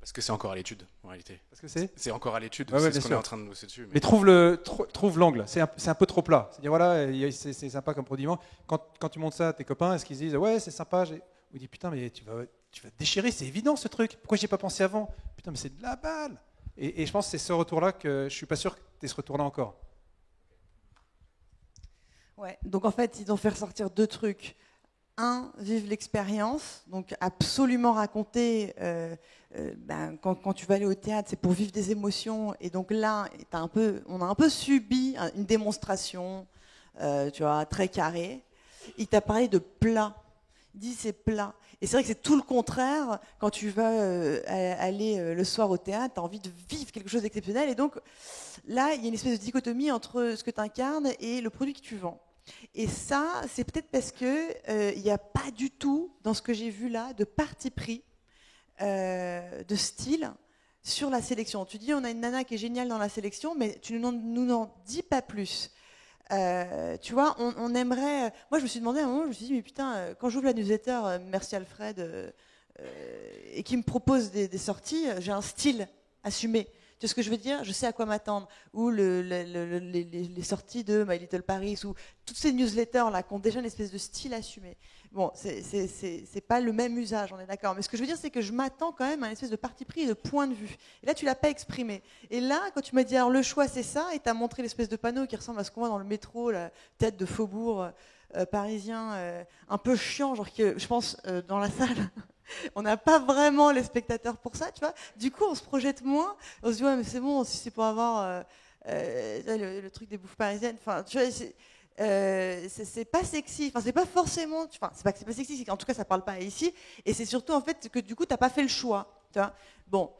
Speaker 5: Parce que c'est encore à l'étude, en réalité.
Speaker 2: Parce que c'est
Speaker 5: encore à l'étude,
Speaker 2: ouais,
Speaker 5: c'est ce qu'on est
Speaker 2: sûr.
Speaker 5: en train de bosser dessus.
Speaker 2: Mais trouve l'angle, c'est un peu trop plat. C'est-à-dire, voilà, c'est sympa comme produit. Quand tu montes ça à tes copains, est-ce qu'ils disent, ouais, c'est sympa, ou ils disent, putain, mais tu vas te déchirer, c'est évident ce truc, pourquoi j'y ai pas pensé avant? Putain, mais c'est de la balle. Et je pense que c'est ce retour-là que je suis pas sûr que tu aies ce retour-là encore.
Speaker 1: Ouais, donc en fait, ils ont fait ressortir deux trucs. Un, vivre l'expérience, donc absolument raconter, quand tu vas aller au théâtre, c'est pour vivre des émotions, et donc là, on a un peu subi une démonstration, tu vois, très carrée. Il t'a parlé de plat, il dit c'est plat, et c'est vrai que c'est tout le contraire, quand tu vas aller le soir au théâtre, tu as envie de vivre quelque chose d'exceptionnel, et donc là, il y a une espèce de dichotomie entre ce que tu incarnes et le produit que tu vends. Et ça, c'est peut-être parce qu'il n'y a pas du tout, dans ce que j'ai vu là, de parti pris, de style sur la sélection. Tu dis, on a une nana qui est géniale dans la sélection, mais tu nous n'en dis pas plus. Tu vois, on aimerait... Moi, je me suis demandé à un moment, je me suis dit, mais putain, quand j'ouvre la newsletter, merci Alfred, et qui me propose des sorties, j'ai un style assumé. Tu vois ce que je veux dire? Je sais à quoi m'attendre. Ou les sorties de My Little Paris, ou toutes ces newsletters là qui ont déjà une espèce de style assumé. Bon, c'est pas le même usage, on est d'accord. Mais ce que je veux dire, c'est que je m'attends quand même à une espèce de parti pris et de point de vue. Et là, tu l'as pas exprimé. Et là, quand tu m'as dit alors le choix c'est ça, et tu as montré l'espèce de panneau qui ressemble à ce qu'on voit dans le métro, la tête de faubourg parisien, un peu chiant, genre que je pense dans la salle. On n'a pas vraiment les spectateurs pour ça, tu vois. Du coup, on se projette moins. On se dit, ouais, mais c'est bon, si c'est pour avoir le truc des bouffes parisiennes. Enfin, tu vois, c'est pas sexy. Enfin, c'est pas forcément. Enfin, c'est pas que c'est pas sexy, c'est qu'en tout cas, ça parle pas ici. Et c'est surtout en fait que du coup, t'as pas fait le choix. Tu vois. Bon.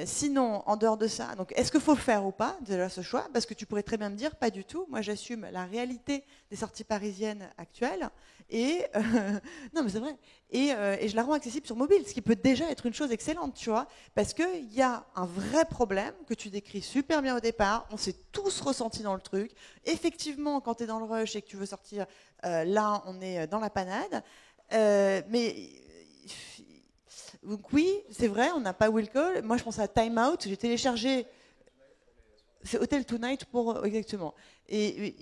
Speaker 1: Sinon, en dehors de ça, donc est-ce qu'il faut le faire ou pas, déjà ce choix? Parce que tu pourrais très bien me dire, pas du tout. Moi, j'assume la réalité des sorties parisiennes actuelles et non, mais c'est vrai. Et je la rends accessible sur mobile, ce qui peut déjà être une chose excellente, tu vois, parce qu'il y a un vrai problème que tu décris super bien au départ. On s'est tous ressentis dans le truc. Effectivement, quand tu es dans le rush et que tu veux sortir, là, on est dans la panade. Mais donc oui, c'est vrai, on n'a pas Will Call. Moi, je pense à Time Out. J'ai téléchargé. C'est Hotel Tonight pour exactement. Et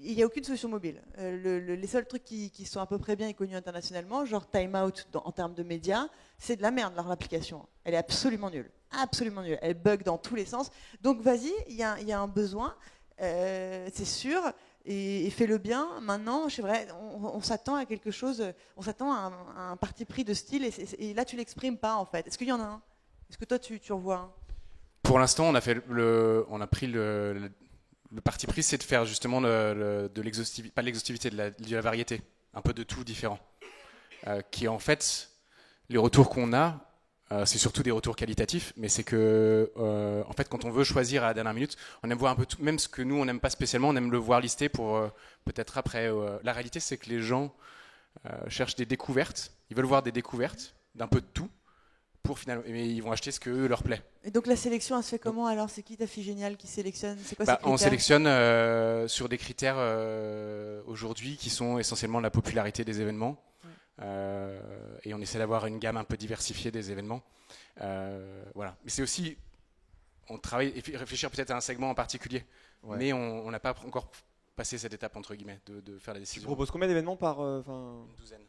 Speaker 1: il n'y a aucune solution mobile. Les seuls trucs qui sont à peu près bien et connus internationalement, genre Time Out en termes de médias, c'est de la merde leur application. Elle est absolument nulle. Absolument nulle. Elle bug dans tous les sens. Donc vas-y, il y a un besoin, c'est sûr. Et fais-le bien. Maintenant, c'est vrai, on s'attend à quelque chose, on s'attend à un parti pris de style, et là tu l'exprimes pas en fait. Est-ce qu'il y en a un? Est-ce que toi tu en vois un?
Speaker 5: Pour l'instant, on a pris le parti pris, c'est de faire justement de l'exhaustivité, pas de l'exhaustivité, de la variété, un peu de tout différent. Qui en fait, les retours qu'on a, c'est surtout des retours qualitatifs, mais c'est que, en fait, quand on veut choisir à la dernière minute, on aime voir un peu tout, même ce que nous on n'aime pas spécialement, on aime le voir listé pour peut-être après. La réalité, c'est que les gens cherchent des découvertes, ils veulent voir des découvertes d'un peu de tout, pour finalement, mais ils vont acheter ce que eux leur plaît.
Speaker 1: Et donc la sélection, elle se fait comment alors? C'est qui ta fille géniale qui sélectionne? C'est quoi ces critères?
Speaker 5: On sélectionne sur des critères aujourd'hui qui sont essentiellement la popularité des événements. Et on essaie d'avoir une gamme un peu diversifiée des événements. Voilà. Mais c'est aussi, on travaille et réfléchir peut-être à un segment en particulier. Ouais. Mais on n'a pas encore passé cette étape entre guillemets de faire la décision.
Speaker 3: Tu proposes combien d'événements par
Speaker 5: Une douzaine.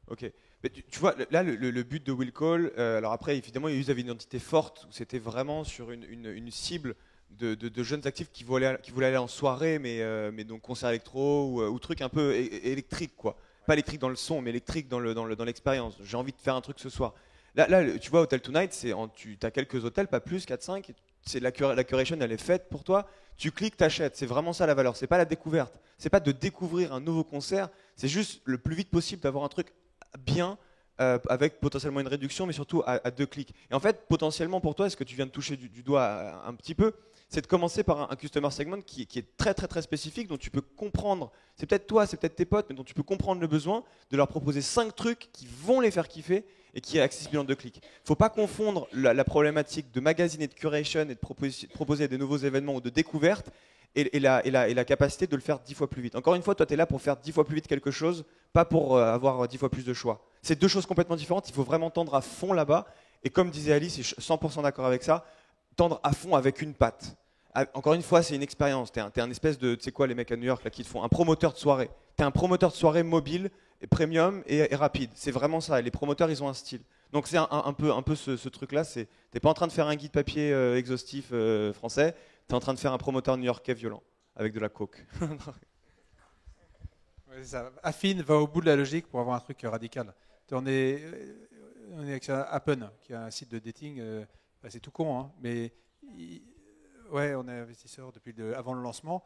Speaker 3: Ok. Mais tu vois, là, le but de Will Call, alors après, évidemment, ils avaient une identité forte, où c'était vraiment sur une cible de jeunes actifs qui voulaient aller en soirée, mais donc concert électro ou truc un peu électrique, quoi. Pas électrique dans le son, mais électrique dans l'expérience. J'ai envie de faire un truc ce soir. Là tu vois, Hotel Tonight, tu as quelques hôtels, pas plus, 4-5. La curation, elle est faite pour toi. Tu cliques, t'achètes. C'est vraiment ça la valeur. C'est pas la découverte. C'est pas de découvrir un nouveau concert. C'est juste le plus vite possible d'avoir un truc bien, avec potentiellement une réduction, mais surtout à 2 clics. Et en fait, potentiellement pour toi, ce que tu viens de toucher du doigt un petit peu, c'est de commencer par un customer segment qui est très très très spécifique, dont tu peux comprendre, c'est peut-être toi, c'est peut-être tes potes, mais dont tu peux comprendre le besoin, de leur proposer 5 trucs qui vont les faire kiffer et qui est accessible en 2 clics. Il ne faut pas confondre la problématique de magazine et de curation et de proposer des nouveaux événements ou de découvertes et la capacité de le faire 10 fois plus vite. Encore une fois, toi tu es là pour faire 10 fois plus vite quelque chose, pas pour avoir 10 fois plus de choix. C'est 2 choses complètement différentes, il faut vraiment tendre à fond là-bas, et comme disait Alice, et je suis 100% d'accord avec ça, tendre à fond avec une patte. Encore une fois, c'est une expérience. T'es un espèce de, tu sais quoi, les mecs à New York là, qui te font un promoteur de soirée. T'es un promoteur de soirée mobile, et premium et rapide. C'est vraiment ça. Les promoteurs, ils ont un style. Donc c'est un peu ce truc-là. T'es pas en train de faire un guide papier exhaustif français. T'es en train de faire un promoteur new-yorkais violent avec de la coke.
Speaker 2: Ouais, ça. Affine va au bout de la logique pour avoir un truc radical. On est avec Appen, qui est un site de dating. C'est tout con, hein, mais ouais, on est investisseur depuis avant le lancement.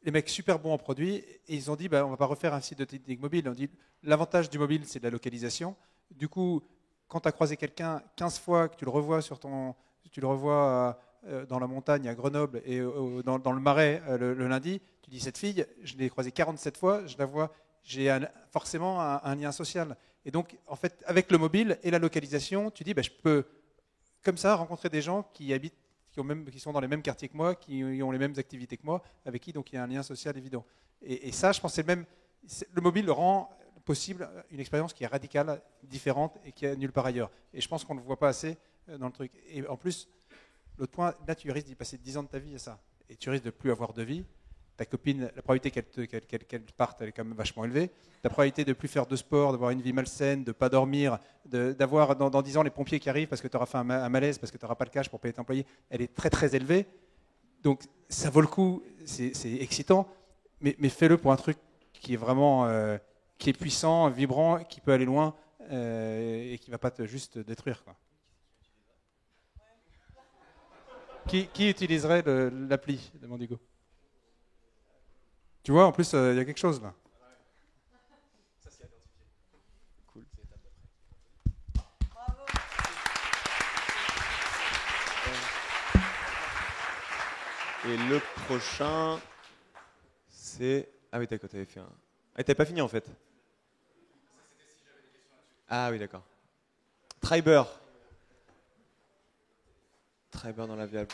Speaker 2: Les mecs super bons en produits, et ils ont dit on va pas refaire un site de dating mobile. On dit l'avantage du mobile, c'est de la localisation. Du coup, quand tu as croisé quelqu'un 15 fois, que tu le revois dans la montagne à Grenoble et dans le Marais le lundi, tu dis cette fille, je l'ai croisée 47 fois, je la vois, j'ai forcément un lien social. Et donc, en fait, avec le mobile et la localisation, tu dis je peux comme ça rencontrer des gens qui habitent, qui sont dans les mêmes quartiers que moi, qui ont les mêmes activités que moi, avec qui donc il y a un lien social évident. Et ça, je pense, le mobile rend possible une expérience qui est radicale, différente et qui est nulle part ailleurs. Et je pense qu'on ne le voit pas assez dans le truc. Et en plus, l'autre point, là, tu risques d'y passer 10 ans de ta vie à ça. Et tu risques de plus avoir de vie. Ta copine, la probabilité qu'elle parte, elle est quand même vachement élevée. La probabilité de plus faire de sport, d'avoir une vie malsaine, de ne pas dormir, d'avoir dans 10 ans les pompiers qui arrivent parce que tu auras fait un malaise, parce que tu n'auras pas le cash pour payer tes employés, elle est très très élevée. Donc ça vaut le coup, c'est excitant, mais fais-le pour un truc qui est vraiment qui est puissant, vibrant, qui peut aller loin et qui ne va pas juste détruire, quoi. Qui utiliserait l'appli de Mandigo? Tu vois, en plus, il y a quelque chose là.
Speaker 3: Ça, c'est identifié. Cool.
Speaker 1: Bravo.
Speaker 3: Et le prochain, c'est... Ah oui, d'accord, t'avais fait un... Ah, t'avais pas fini en fait. Ah oui, d'accord. Triber. Triber dans la viable.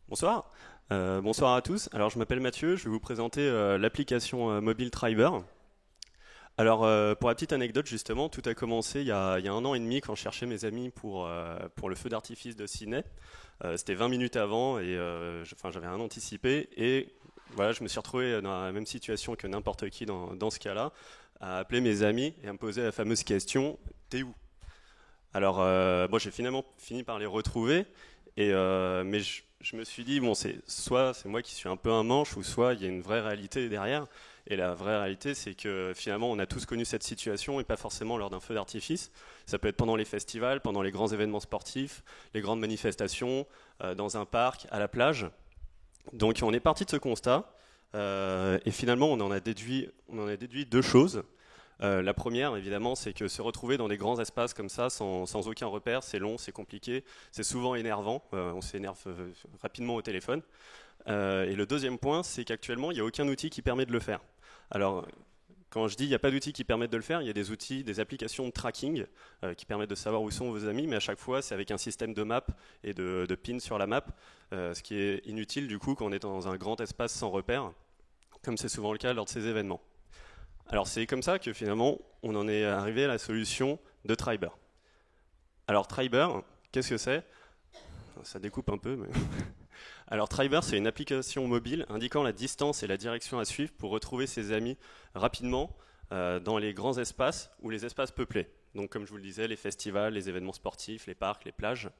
Speaker 6: Bonsoir. Bonsoir à tous. Alors, je m'appelle Mathieu, je vais vous présenter l'application mobile Triber. Alors, pour la petite anecdote, justement, tout a commencé il y a 1 an et demi quand je cherchais mes amis pour le feu d'artifice de Sydney. C'était 20 minutes avant et j'avais rien anticipé. Et voilà, je me suis retrouvé dans la même situation que n'importe qui dans ce cas-là, à appeler mes amis et à me poser la fameuse question « T'es où ?» Alors, j'ai finalement fini par les retrouver, mais je me suis dit, soit c'est moi qui suis un peu un manche, ou soit il y a une vraie réalité derrière. Et la vraie réalité, c'est que finalement, on a tous connu cette situation, et pas forcément lors d'un feu d'artifice. Ça peut être pendant les festivals, pendant les grands événements sportifs, les grandes manifestations, dans un parc, à la plage. Donc on est parti de ce constat, et finalement, on en a déduit 2 choses. La première, évidemment, c'est que se retrouver dans des grands espaces comme ça, sans aucun repère, c'est long, c'est compliqué, c'est souvent énervant, on s'énerve rapidement au téléphone. Et le deuxième point, c'est qu'actuellement, il n'y a aucun outil qui permet de le faire. Alors, quand je dis il n'y a pas d'outil qui permettent de le faire, il y a des outils, des applications de tracking qui permettent de savoir où sont vos amis, mais à chaque fois, c'est avec un système de map et de pins sur la map, ce qui est inutile du coup quand on est dans un grand espace sans repère, comme c'est souvent le cas lors de ces événements. Alors c'est comme ça que finalement on en est arrivé à la solution de Triber. Alors Triber, qu'est-ce que c'est? Ça découpe un peu, mais... Alors Triber, c'est une application mobile indiquant la distance et la direction à suivre pour retrouver ses amis rapidement dans les grands espaces ou les espaces peuplés. Donc comme je vous le disais, les festivals, les événements sportifs, les parcs, les plages.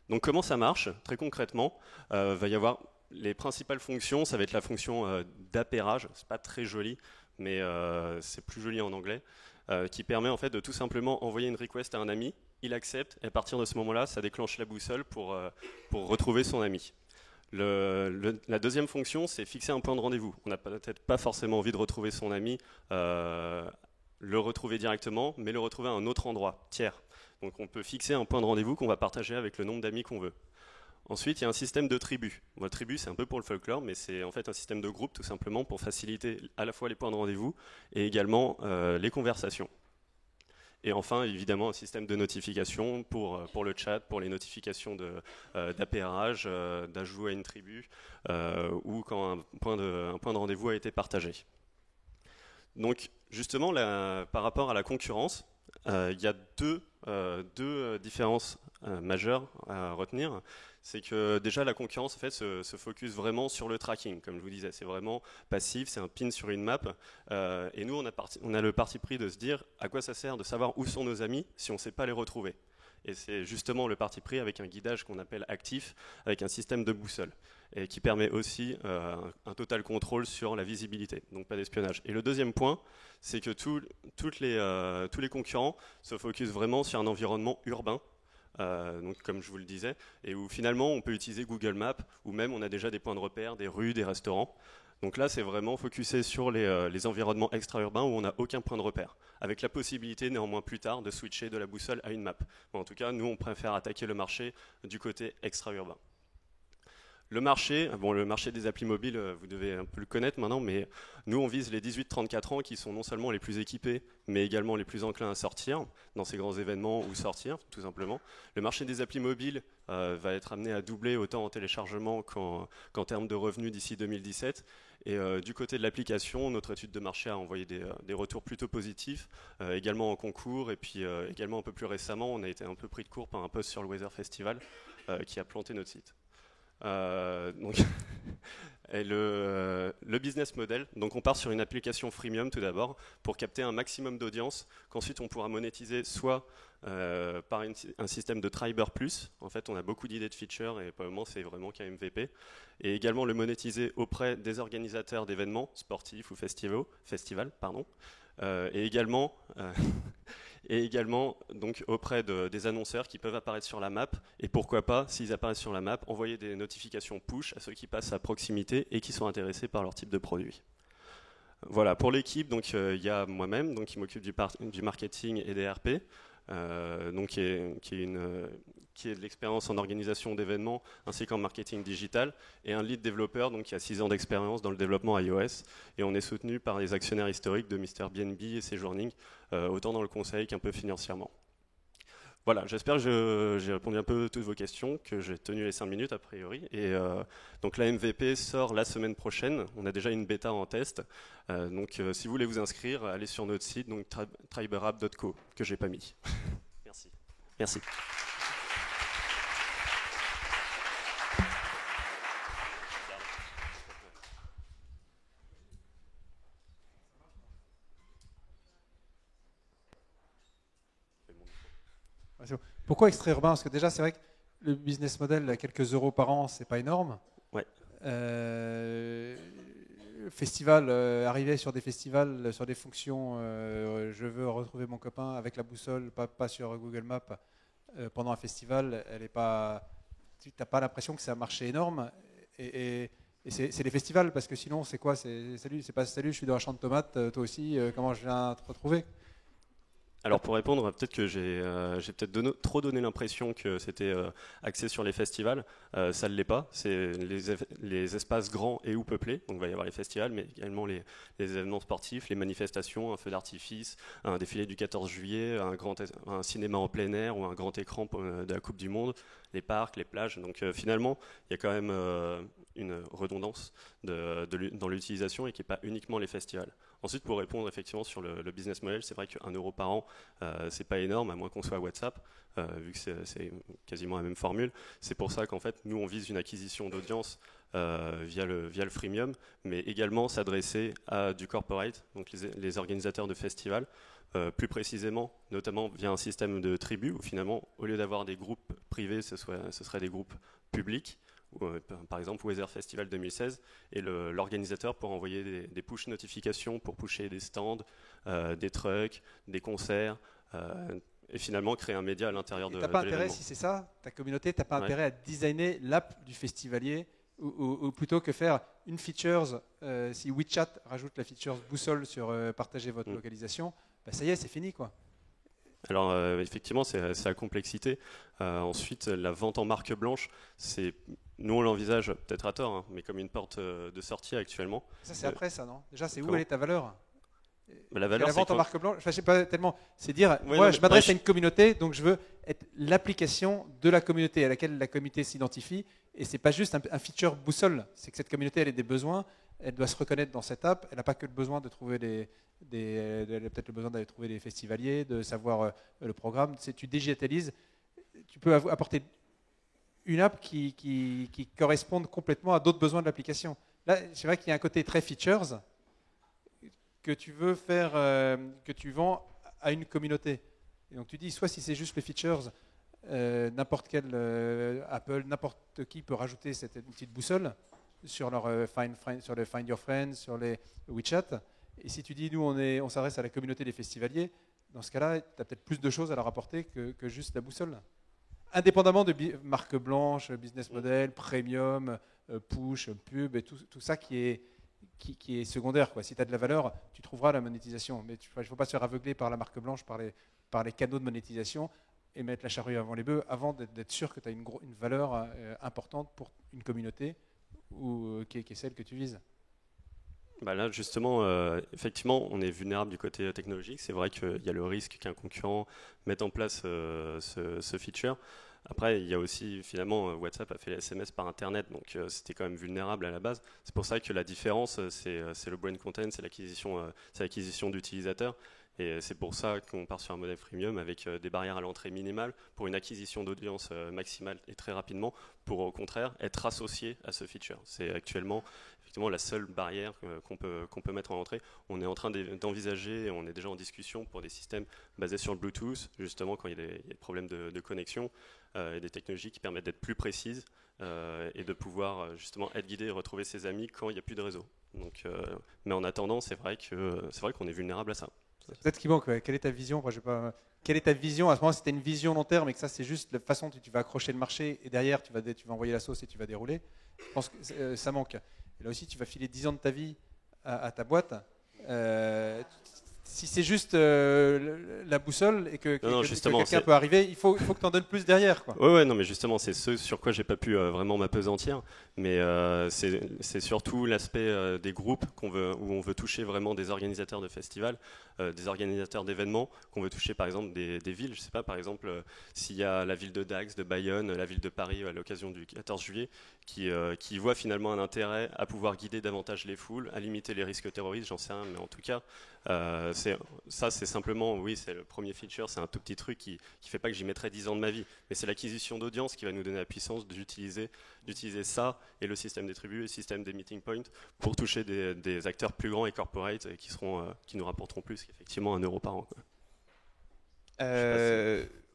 Speaker 6: Donc comment ça marche? Très concrètement, va y avoir les principales fonctions, ça va être la fonction d'appairage, c'est pas très joli, mais c'est plus joli en anglais, qui permet en fait de tout simplement envoyer une request à un ami, il accepte, et à partir de ce moment-là, ça déclenche la boussole pour retrouver son ami. La deuxième fonction, c'est fixer un point de rendez-vous. On n'a peut-être pas forcément envie de retrouver son ami, le retrouver directement, mais le retrouver à un autre endroit, tiers. Donc on peut fixer un point de rendez-vous qu'on va partager avec le nombre d'amis qu'on veut. Ensuite, il y a un système de tribu. Bon, tribu, c'est un peu pour le folklore, mais c'est en fait un système de groupe tout simplement pour faciliter à la fois les points de rendez-vous et également les conversations. Et enfin, évidemment, un système de notification pour le chat, pour les notifications d'appairage, d'ajout à une tribu, ou quand un point de rendez-vous a été partagé. Donc, justement, par rapport à la concurrence, il y a deux différences majeures à retenir. C'est que déjà la concurrence en fait, se focus vraiment sur le tracking, comme je vous disais, c'est vraiment passif, c'est un pin sur une map. Et nous, on a le parti pris de se dire à quoi ça sert de savoir où sont nos amis si on ne sait pas les retrouver. Et c'est justement le parti pris avec un guidage qu'on appelle actif, avec un système de boussole, et qui permet aussi un total contrôle sur la visibilité, donc pas d'espionnage. Et le deuxième point, c'est que tous les concurrents se focusent vraiment sur un environnement urbain, donc comme je vous le disais, et où finalement on peut utiliser Google Maps, ou même on a déjà des points de repère, des rues, des restaurants. Donc là, c'est vraiment focusé sur les environnements extra-urbains où on n'a aucun point de repère, avec la possibilité néanmoins plus tard de switcher de la boussole à une map. Bon, en tout cas, nous, on préfère attaquer le marché du côté extra-urbain. Le marché des applis mobiles, vous devez un peu le connaître maintenant, mais nous, on vise les 18-34 ans qui sont non seulement les plus équipés, mais également les plus enclins à sortir dans ces grands événements ou sortir, tout simplement. Le marché des applis mobiles va être amené à doubler autant en téléchargement qu'en termes de revenus d'ici 2017. Et du côté de l'application, notre étude de marché a envoyé des retours plutôt positifs, également en concours, et puis également un peu plus récemment, on a été un peu pris de court par un post sur le Weather Festival qui a planté notre site. Et le business model, donc on part sur une application freemium tout d'abord pour capter un maximum d'audience qu'ensuite on pourra monétiser soit par un système de Triber Plus. En fait, on a beaucoup d'idées de features et pour le moment c'est vraiment qu'un MVP, et également le monétiser auprès des organisateurs d'événements sportifs ou festivals, et également donc auprès des annonceurs qui peuvent apparaître sur la map, et pourquoi pas, s'ils apparaissent sur la map, envoyer des notifications push à ceux qui passent à proximité et qui sont intéressés par leur type de produit. Voilà, pour l'équipe, donc il y a moi-même donc, qui m'occupe du marketing et des RP, donc qui est de l'expérience en organisation d'événements ainsi qu'en marketing digital, et un lead développeur donc, qui a 6 ans d'expérience dans le développement iOS, et on est soutenu par les actionnaires historiques de Mr. BNB et Sejourning, autant dans le conseil qu'un peu financièrement. Voilà, j'espère que j'ai répondu un peu à toutes vos questions, que j'ai tenu les 5 minutes a priori. Et donc la MVP sort la semaine prochaine. On a déjà une bêta en test. Donc si vous voulez vous inscrire, allez sur notre site, donc triberapp.co, que j'ai pas mis. Merci. Merci.
Speaker 2: Pourquoi extra-urbain? Parce que déjà, c'est vrai que le business model, à quelques euros par an, c'est pas énorme.
Speaker 6: Ouais.
Speaker 2: Festival, arriver sur des festivals, sur des fonctions, je veux retrouver mon copain avec la boussole, pas sur Google Maps, pendant un festival, elle est pas, tu n'as pas l'impression que c'est un marché énorme. Et c'est les festivals, parce que sinon, c'est quoi? Salut, c'est pas salut, je suis dans un champ de tomates, toi aussi, comment je viens te retrouver?
Speaker 6: Alors pour répondre, peut-être que j'ai peut-être trop donné l'impression que c'était axé sur les festivals. Ça ne l'est pas. C'est les espaces grands et ou peuplés. Donc il va y avoir les festivals, mais également les événements sportifs, les manifestations, un feu d'artifice, un défilé du 14 juillet, un cinéma en plein air ou un grand écran de la Coupe du Monde, les parcs, les plages. Donc finalement, il y a quand même une redondance dans l'utilisation et qui n'est pas uniquement les festivals. Ensuite, pour répondre effectivement sur le business model, c'est vrai qu'un euro par an, c'est pas énorme, à moins qu'on soit à WhatsApp, vu que c'est quasiment la même formule. C'est pour ça qu'en fait, nous, on vise une acquisition d'audience via le freemium, mais également s'adresser à du corporate, donc les organisateurs de festivals, plus précisément, notamment via un système de tribu, où finalement, au lieu d'avoir des groupes privés, ce serait des groupes publics. Par exemple Weather Festival 2016, et l'organisateur pour envoyer des push notifications pour pusher des stands, des trucks, des concerts, et finalement créer un média à l'intérieur de
Speaker 2: l'événement. Tu n'as pas intérêt, si c'est ça, ta communauté, tu n'as pas intérêt à designer l'app du festivalier, ou plutôt que faire une feature, si WeChat rajoute la feature boussole sur partager votre localisation, bah ça y est, c'est fini quoi.
Speaker 6: Alors effectivement, c'est la complexité. Ensuite, la vente en marque blanche, nous on l'envisage peut-être à tort, hein, mais comme une porte de sortie actuellement.
Speaker 2: Ça c'est après ça, non? Déjà, c'est où elle est ta valeur?
Speaker 6: La valeur,
Speaker 2: la vente en marque blanche, enfin, je sais pas tellement. C'est dire,
Speaker 6: ouais,
Speaker 2: moi je m'adresse à une communauté, donc je veux être l'application de la communauté à laquelle la communauté s'identifie, et c'est pas juste un feature boussole. C'est que cette communauté, elle a des besoins, elle doit se reconnaître dans cette app. Elle n'a pas que le besoin de trouver elle a peut-être le besoin d'aller trouver des festivaliers, de savoir le programme. Tu digitalises, tu peux apporter une app qui corresponde complètement à d'autres besoins de l'application. Là, c'est vrai qu'il y a un côté très features que tu veux faire, que tu vends à une communauté. Et donc tu dis, soit si c'est juste les features, n'importe quel Apple, n'importe qui peut rajouter cette petite boussole sur leur sur les Find Your Friends, sur les WeChat. Et si tu dis, nous on s'adresse à la communauté des festivaliers, dans ce cas-là, tu as peut-être plus de choses à leur apporter que juste la boussole. Indépendamment de marque blanche, business model, premium, push, pub, et tout ça qui est secondaire, quoi. Si tu as de la valeur, tu trouveras la monétisation. Mais il ne faut pas se faire aveugler par la marque blanche, par les canaux de monétisation, et mettre la charrue avant les bœufs, avant d'être sûr que tu as une valeur importante pour une communauté qui est celle que tu vises.
Speaker 6: Bah là, justement, effectivement, on est vulnérable du côté technologique. C'est vrai qu'il y a le risque qu'un concurrent mette en place ce feature. Après, il y a aussi, finalement, WhatsApp a fait les SMS par Internet, donc c'était quand même vulnérable à la base. C'est pour ça que la différence, c'est le brand content, c'est l'acquisition d'utilisateurs. Et c'est pour ça qu'on part sur un modèle freemium avec des barrières à l'entrée minimales pour une acquisition d'audience maximale et très rapidement, pour au contraire être associé à ce feature. C'est actuellement effectivement la seule barrière qu'on peut mettre en entrée. On est en train d'envisager, on est déjà en discussion pour des systèmes basés sur le Bluetooth, justement quand il y a des problèmes de connexion, et des technologies qui permettent d'être plus précises et de pouvoir justement être guidé et retrouver ses amis quand il n'y a plus de réseau. Donc, mais en attendant, c'est vrai qu'on est vulnérable à ça.
Speaker 2: Peut-être qu'il manque. Ouais. Quelle est ta vision? Quelle est ta vision? À ce moment-là, c'était une vision long terme et que ça, c'est juste la façon dont tu vas accrocher le marché et derrière, tu vas envoyer la sauce et tu vas dérouler. Je pense que ça manque. Et là aussi, tu vas filer 10 ans de ta vie à ta boîte. si c'est juste la boussole et que
Speaker 6: Non,
Speaker 2: que
Speaker 6: justement,
Speaker 2: quelqu'un
Speaker 6: c'est-
Speaker 2: peut arriver, il faut que tu en donnes plus derrière, quoi.
Speaker 6: Ouais, non, mais justement, c'est ce sur quoi j'ai pas pu vraiment m'appesantir. Mais c'est surtout l'aspect des groupes où on veut toucher vraiment des organisateurs de festivals, des organisateurs d'événements, qu'on veut toucher par exemple des villes. Je sais pas, par exemple, s'il y a la ville de Dax, de Bayonne, la ville de Paris à l'occasion du 14 juillet, qui voit finalement un intérêt à pouvoir guider davantage les foules, à limiter les risques terroristes, j'en sais rien, mais en tout cas, c'est simplement, oui, c'est le premier feature, c'est un tout petit truc qui fait pas que j'y mettrai 10 ans de ma vie, mais c'est l'acquisition d'audience qui va nous donner la puissance d'utiliser ça et le système des tribus et le système des meeting points pour toucher des acteurs plus grands et corporate et qui nous rapporteront plus qu'effectivement 1 euro par an, quoi.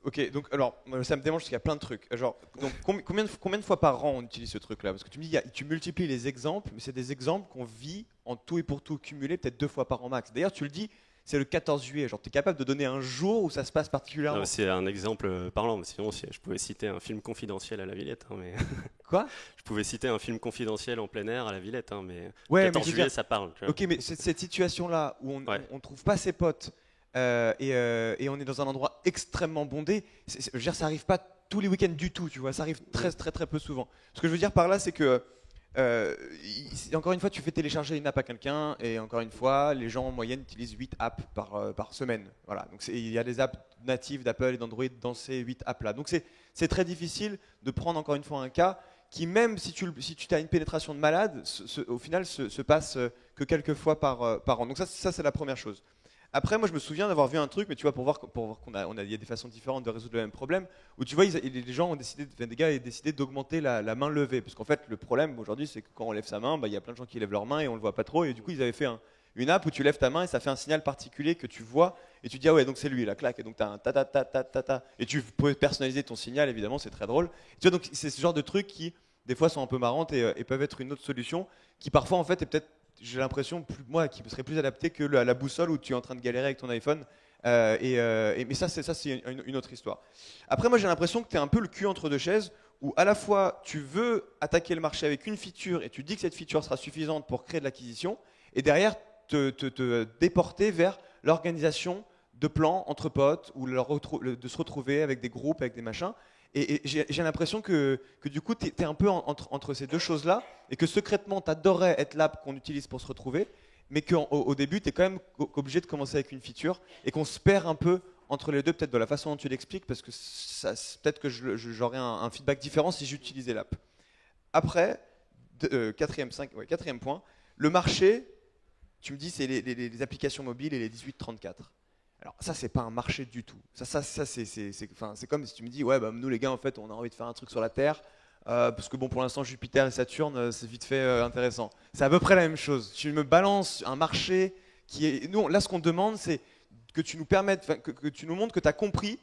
Speaker 3: Ok, donc alors moi, ça me démange parce qu'il y a plein de trucs. Genre, donc, combien de fois par an on utilise ce truc-là? Parce que tu me dis, tu multiplies les exemples, mais c'est des exemples qu'on vit en tout et pour tout cumulé peut-être 2 fois par an max. D'ailleurs, tu le dis, c'est le 14 juillet. Genre, tu es capable de donner un jour où ça se passe particulièrement?
Speaker 6: Non, c'est un exemple parlant, mais sinon je pouvais citer un film confidentiel à la Villette. Hein, mais
Speaker 3: Quoi?
Speaker 6: Je pouvais citer un film confidentiel en plein air à la Villette, hein, mais
Speaker 3: Ouais,
Speaker 6: 14
Speaker 3: mais je veux
Speaker 6: juillet,
Speaker 3: dire-
Speaker 6: ça parle. Tu vois.
Speaker 3: Ok, mais cette situation-là où on trouve pas ses potes et on est dans un endroit extrêmement bondé, je veux dire, ça arrive pas tous les week-ends du tout, tu vois, ça arrive très très très peu souvent. Ce que je veux dire par là, c'est que encore une fois, tu fais télécharger une app à quelqu'un et encore une fois, les gens en moyenne utilisent 8 apps par semaine. Voilà, donc il y a des apps natives d'Apple et d'Android dans ces 8 apps-là. Donc c'est très difficile de prendre encore une fois un cas qui, même si tu as une pénétration de malade, au final se passe que quelques fois par an. Donc ça c'est la première chose. Après, moi, je me souviens d'avoir vu un truc, mais tu vois, pour voir il y a des façons différentes de résoudre le même problème, où tu vois, les gens ont décidé, des gars ont décidé d'augmenter la main levée, parce qu'en fait, le problème aujourd'hui, c'est que quand on lève sa main, il y a plein de gens qui lèvent leur main et on le voit pas trop, et du coup, ils avaient fait une app où tu lèves ta main et ça fait un signal particulier que tu vois, et tu dis ah ouais, donc c'est lui, la claque, et donc tu as un ta ta ta ta ta ta, et tu peux personnaliser ton signal, évidemment, c'est très drôle. Tu vois, donc c'est ce genre de trucs qui, des fois, sont un peu marrantes et peuvent être une autre solution, qui parfois, en fait, est peut-être, j'ai l'impression, qui serait plus adapté que la boussole où tu es en train de galérer avec ton iPhone. Mais ça, c'est une autre histoire. Après, moi, j'ai l'impression que tu es un peu le cul entre deux chaises, où à la fois, tu veux attaquer le marché avec une feature et tu dis que cette feature sera suffisante pour créer de l'acquisition, et derrière, te déporter vers l'organisation de plans entre potes, ou de se retrouver avec des groupes, avec des machins. Et j'ai l'impression que du coup, tu es un peu entre ces deux choses-là, et que secrètement, tu adorerais être l'app qu'on utilise pour se retrouver, mais qu'au début, tu es quand même obligé de commencer avec une feature, et qu'on se perd un peu entre les deux, peut-être de la façon dont tu l'expliques, parce que peut-être que j'aurais un feedback différent si j'utilisais l'app. Après, quatrième point, le marché, tu me dis, c'est les applications mobiles et les 18-34. Alors ça, c'est pas un marché du tout. C'est comme si tu me dis, ouais, nous les gars, en fait, on a envie de faire un truc sur la Terre, parce que bon, pour l'instant, Jupiter et Saturne, c'est vite fait intéressant. C'est à peu près la même chose. Tu me balances un marché qui est... Nous, là, ce qu'on demande, c'est que tu nous permettes, que tu nous montres que tu as compris,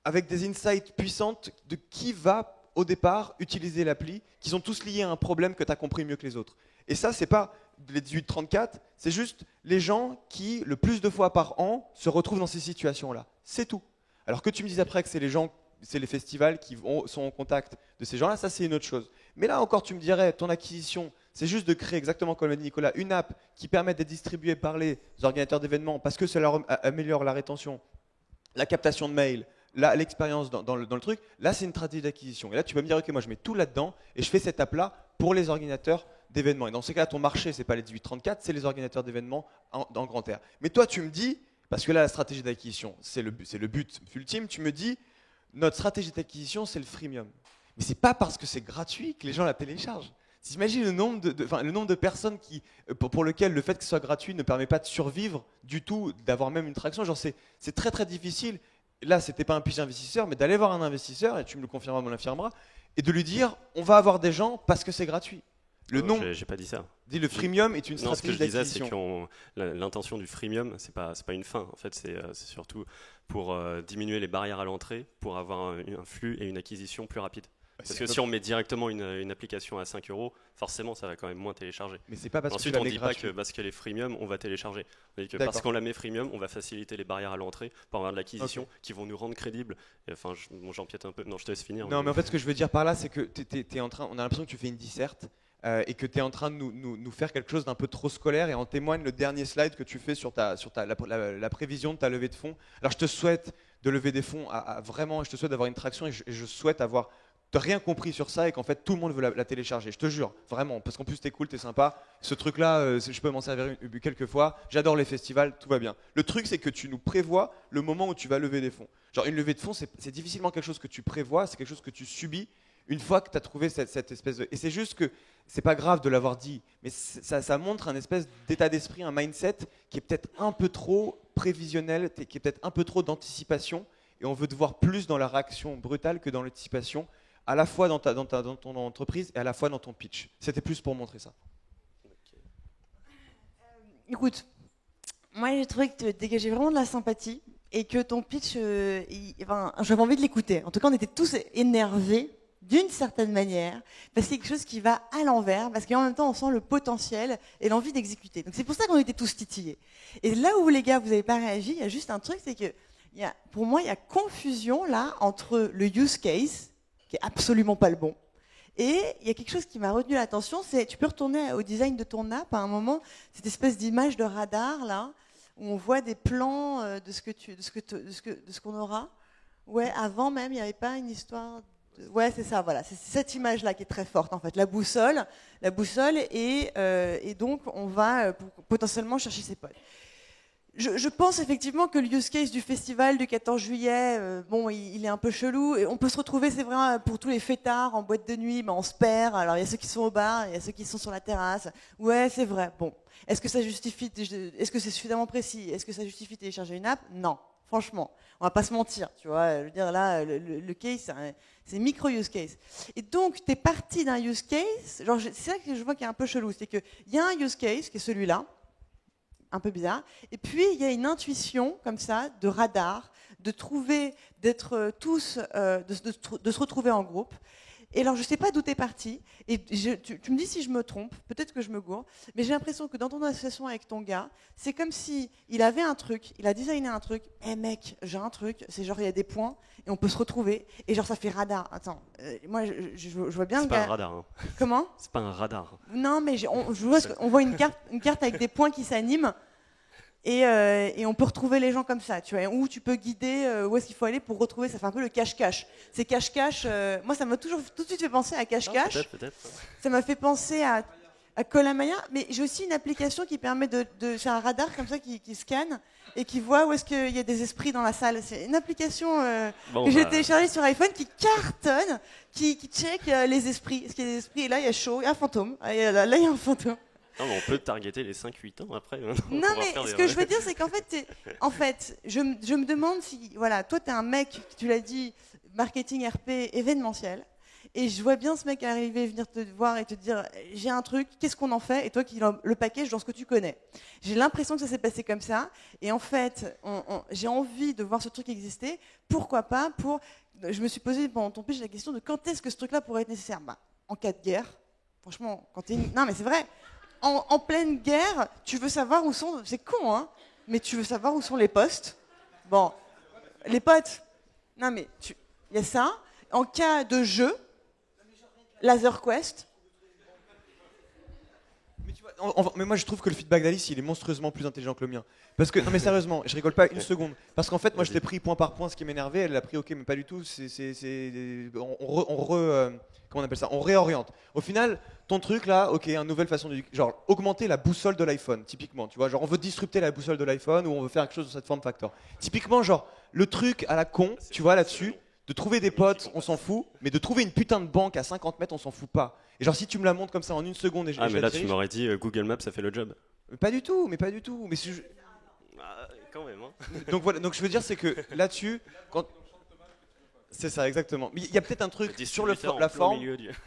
Speaker 3: avec des insights puissantes, de qui va, au départ, utiliser l'appli, qui sont tous liés à un problème que tu as compris mieux que les autres. Et ça, c'est pas les 18-34, c'est juste les gens qui, le plus de fois par an, se retrouvent dans ces situations-là. C'est tout. Alors que tu me dises après que c'est les festivals qui sont en contact de ces gens-là, ça c'est une autre chose. Mais là encore, tu me dirais, ton acquisition, c'est juste de créer, exactement comme l'a dit Nicolas, une app qui permet d'être distribuée par les organisateurs d'événements parce que ça leur améliore la rétention, la captation de mails, l'expérience dans le truc. Là, c'est une stratégie d'acquisition. Et là, tu vas me dire, ok, moi je mets tout là-dedans et je fais cette app-là pour les organisateurs d'événements. Et dans ces cas-là, ton marché, c'est pas les 18-34, c'est les organisateurs d'événements en grand air. Mais toi, tu me dis, parce que là, la stratégie d'acquisition, c'est le but ultime, tu me dis, notre stratégie d'acquisition, c'est le freemium. Mais c'est pas parce que c'est gratuit que les gens la téléchargent. T'imagines le nombre de personnes pour lesquelles le fait que ce soit gratuit ne permet pas de survivre du tout, d'avoir même une traction. Genre c'est très très difficile. Là, c'était pas un pitch investisseur, mais d'aller voir un investisseur, et tu me le confirmeras, me l'infirmeras, et de lui dire, on va avoir des gens parce que c'est gratuit.
Speaker 6: J'ai pas dit ça.
Speaker 3: Le freemium est une stratégie d'acquisition.
Speaker 6: Non, ce que je disais, c'est que l'intention du freemium, c'est pas une fin. En fait, c'est surtout pour diminuer les barrières à l'entrée, pour avoir un flux et une acquisition plus rapide. Parce que si on met directement une application à 5 €, forcément, ça va quand même moins télécharger.
Speaker 3: Mais c'est pas parce
Speaker 6: Ensuite,
Speaker 3: que
Speaker 6: on ne dit pas que parce qu'elle est freemium, on va télécharger. On dit que parce qu'on la met freemium, on va faciliter les barrières à l'entrée pour avoir de l'acquisition qui vont nous rendre crédibles. Et enfin, j'empiète un peu. Non, je te laisse finir.
Speaker 3: Non, mais en fait, ce que je veux dire par là, c'est que on a l'impression que tu fais une disserte. et que tu es en train de nous faire quelque chose d'un peu trop scolaire, et en témoigne le dernier slide que tu fais sur la prévision de ta levée de fonds. Alors je te souhaite de lever des fonds vraiment, je te souhaite d'avoir une traction, et je souhaite avoir rien compris sur ça et qu'en fait tout le monde veut la télécharger, je te jure, vraiment, parce qu'en plus t'es cool, t'es sympa, ce truc là, je peux m'en servir quelques fois, j'adore les festivals, tout va bien. Le truc c'est que tu nous prévois le moment où tu vas lever des fonds. Genre une levée de fonds c'est difficilement quelque chose que tu prévois, c'est quelque chose que tu subis une fois que tu as trouvé cette espèce de... Et c'est juste que c'est pas grave de l'avoir dit, mais ça montre un espèce d'état d'esprit, un mindset qui est peut-être un peu trop prévisionnel, qui est peut-être un peu trop d'anticipation, et on veut te voir plus dans la réaction brutale que dans l'anticipation, à la fois dans ton entreprise et à la fois dans ton pitch. C'était plus pour montrer ça.
Speaker 1: Écoute, moi j'ai trouvé que tu dégageais vraiment de la sympathie et que ton pitch, j'avais envie de l'écouter. En tout cas, on était tous énervés d'une certaine manière, parce qu'il y a quelque chose qui va à l'envers, parce qu'en même temps on sent le potentiel et l'envie d'exécuter. Donc c'est pour ça qu'on était tous titillés. Et là où les gars, vous n'avez pas réagi, il y a juste un truc, c'est que pour moi il y a confusion là entre le use case, qui est absolument pas le bon, et il y a quelque chose qui m'a retenu l'attention, c'est, tu peux retourner au design de ton app à un moment, cette espèce d'image de radar là, où on voit des plans de ce qu'on aura. Ouais, avant même, il n'y avait pas une histoire... Ouais, c'est ça, voilà. C'est cette image-là qui est très forte, en fait. La boussole, et donc on va potentiellement chercher ses potes. Je pense effectivement que le use case du festival du 14 juillet, il est un peu chelou. Et on peut se retrouver, c'est vrai, pour tous les fêtards en boîte de nuit, on se perd. Alors il y a ceux qui sont au bar, il y a ceux qui sont sur la terrasse. Ouais, c'est vrai. Bon, est-ce que est-ce que c'est suffisamment précis? Est-ce que ça justifie de télécharger une app? Non. Franchement, on va pas se mentir, tu vois. Je veux dire, là, le case, c'est micro use case. Et donc, tu es parti d'un use case. Genre, c'est ça que je vois qui est un peu chelou, c'est qu'il y a un use case qui est celui-là, un peu bizarre. Et puis, il y a une intuition comme ça de radar, de trouver, d'être tous, de se retrouver en groupe. Et alors, je ne sais pas d'où tu es parti, et tu me dis si je me trompe, peut-être que je me gourre, mais j'ai l'impression que dans ton association avec ton gars, c'est comme si il avait un truc, il a designé un truc, mec, j'ai un truc, c'est genre il y a des points, et on peut se retrouver, et genre ça fait radar. Attends, moi je vois bien...
Speaker 6: C'est pas un radar. Hein.
Speaker 1: Comment?
Speaker 6: C'est pas un radar.
Speaker 1: Non, mais on voit une carte avec des points qui s'animent, et on peut retrouver les gens comme ça, tu vois, où tu peux guider où est-ce qu'il faut aller pour retrouver, ça fait un peu le cache-cache. C'est cache-cache, moi ça m'a toujours tout de suite fait penser à cache-cache.
Speaker 6: Peut-être.
Speaker 1: Ça m'a fait penser à Kolamaya, mais j'ai aussi une application qui permet de faire un radar comme ça qui scanne et qui voit où est-ce qu'il y a des esprits dans la salle. C'est une application que j'ai téléchargée sur iPhone qui cartonne, qui check les esprits. Est-ce qu'il y a des esprits? Et là il y a chaud, il y a un fantôme. Là il y a un fantôme.
Speaker 6: Non, mais on peut targeter les 5-8 ans après.
Speaker 1: Non, mais ce que je veux dire, c'est qu'en fait, je me demande si, voilà, toi, t'es un mec, tu l'as dit, marketing RP événementiel, et je vois bien ce mec arriver, venir te voir et te dire, j'ai un truc, qu'est-ce qu'on en fait? Et toi, qui le package dans ce que tu connais. J'ai l'impression que ça s'est passé comme ça, et en fait, j'ai envie de voir ce truc exister. Pourquoi pas je me suis posé pendant ton pitch la question de quand est-ce que ce truc-là pourrait être nécessaire? En cas de guerre, franchement, non, mais c'est vrai. En pleine guerre, tu veux savoir où sont... C'est con, hein, mais tu veux savoir où sont les postes. Bon, les potes. Non, mais il y a ça. En cas de jeu, Laser Quest.
Speaker 3: Mais, tu vois, mais moi, je trouve que le feedback d'Alice, il est monstrueusement plus intelligent que le mien. Parce que, non mais sérieusement, je rigole pas une seconde. Parce qu'en fait, moi, je t'ai pris point par point ce qui m'énervait. Elle l'a pris, ok, mais pas du tout. Comment on appelle ça? On réoriente. Au final, ton truc là, ok, une nouvelle façon de... Genre, augmenter la boussole de l'iPhone, typiquement. Tu vois, genre, on veut disrupter la boussole de l'iPhone ou on veut faire quelque chose de cette forme factor. Typiquement, genre, le truc à la con, tu vois, là-dessus, de trouver des potes, on s'en fout, mais de trouver une putain de banque à 50 mètres, on s'en fout pas. Et genre, si tu me la montres comme ça en une seconde et
Speaker 6: mais là, tu m'aurais dit Google Maps, ça fait le job.
Speaker 3: Mais pas du tout. Mais si
Speaker 6: quand même, hein.
Speaker 3: Donc voilà, donc je veux dire, c'est que là-dessus, quand... C'est ça, exactement. Mais il y a peut-être un truc sur la forme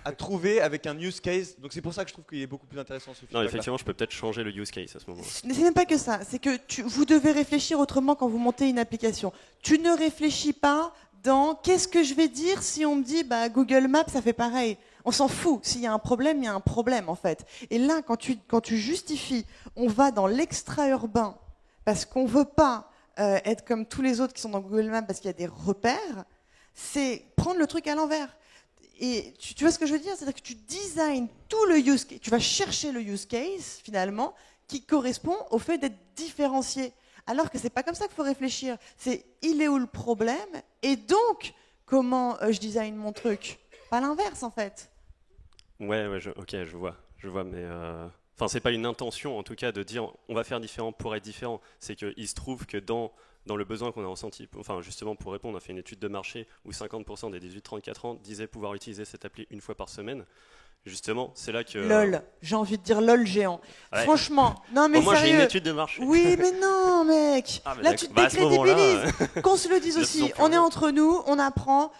Speaker 3: à trouver avec un use case. Donc c'est pour ça que je trouve qu'il est beaucoup plus intéressant ce feedback.
Speaker 6: Non, effectivement, je peux peut-être changer le use case à ce moment-là.
Speaker 1: C'est même pas que ça. C'est que vous devez réfléchir autrement quand vous montez une application. Tu ne réfléchis pas dans qu'est-ce que je vais dire si on me dit Google Maps, ça fait pareil. On s'en fout. S'il y a un problème, il y a un problème en fait. Et là, quand tu justifies, on va dans l'extra-urbain parce qu'on veut pas être comme tous les autres qui sont dans Google Maps parce qu'il y a des repères. C'est prendre le truc à l'envers. Et tu vois ce que je veux dire? C'est-à-dire que tu designs tout le use case, tu vas chercher le use case, finalement, qui correspond au fait d'être différencié. Alors que c'est pas comme ça qu'il faut réfléchir. C'est il est où le problème et donc comment je design mon truc. Pas l'inverse en fait.
Speaker 6: Ouais, ok, je vois, mais enfin, c'est pas une intention en tout cas de dire on va faire différent pour être différent. C'est qu'il se trouve que dans le besoin qu'on a ressenti, enfin justement pour répondre, on a fait une étude de marché où 50% des 18-34 ans disaient pouvoir utiliser cette appli une fois par semaine. Justement, c'est là que...
Speaker 1: LOL, j'ai envie de dire LOL géant.
Speaker 6: Ouais.
Speaker 1: Franchement, non mais
Speaker 6: moi
Speaker 1: sérieux.
Speaker 6: j'ai une étude de marché.
Speaker 1: Oui, mais non, mec.
Speaker 6: Ah,
Speaker 1: Là, tu te
Speaker 6: à ce moment-là,
Speaker 1: décrédibilises. Qu'on se le dise
Speaker 6: je
Speaker 1: aussi.
Speaker 6: sens plus
Speaker 1: On est
Speaker 6: rien.
Speaker 1: entre nous, on apprend.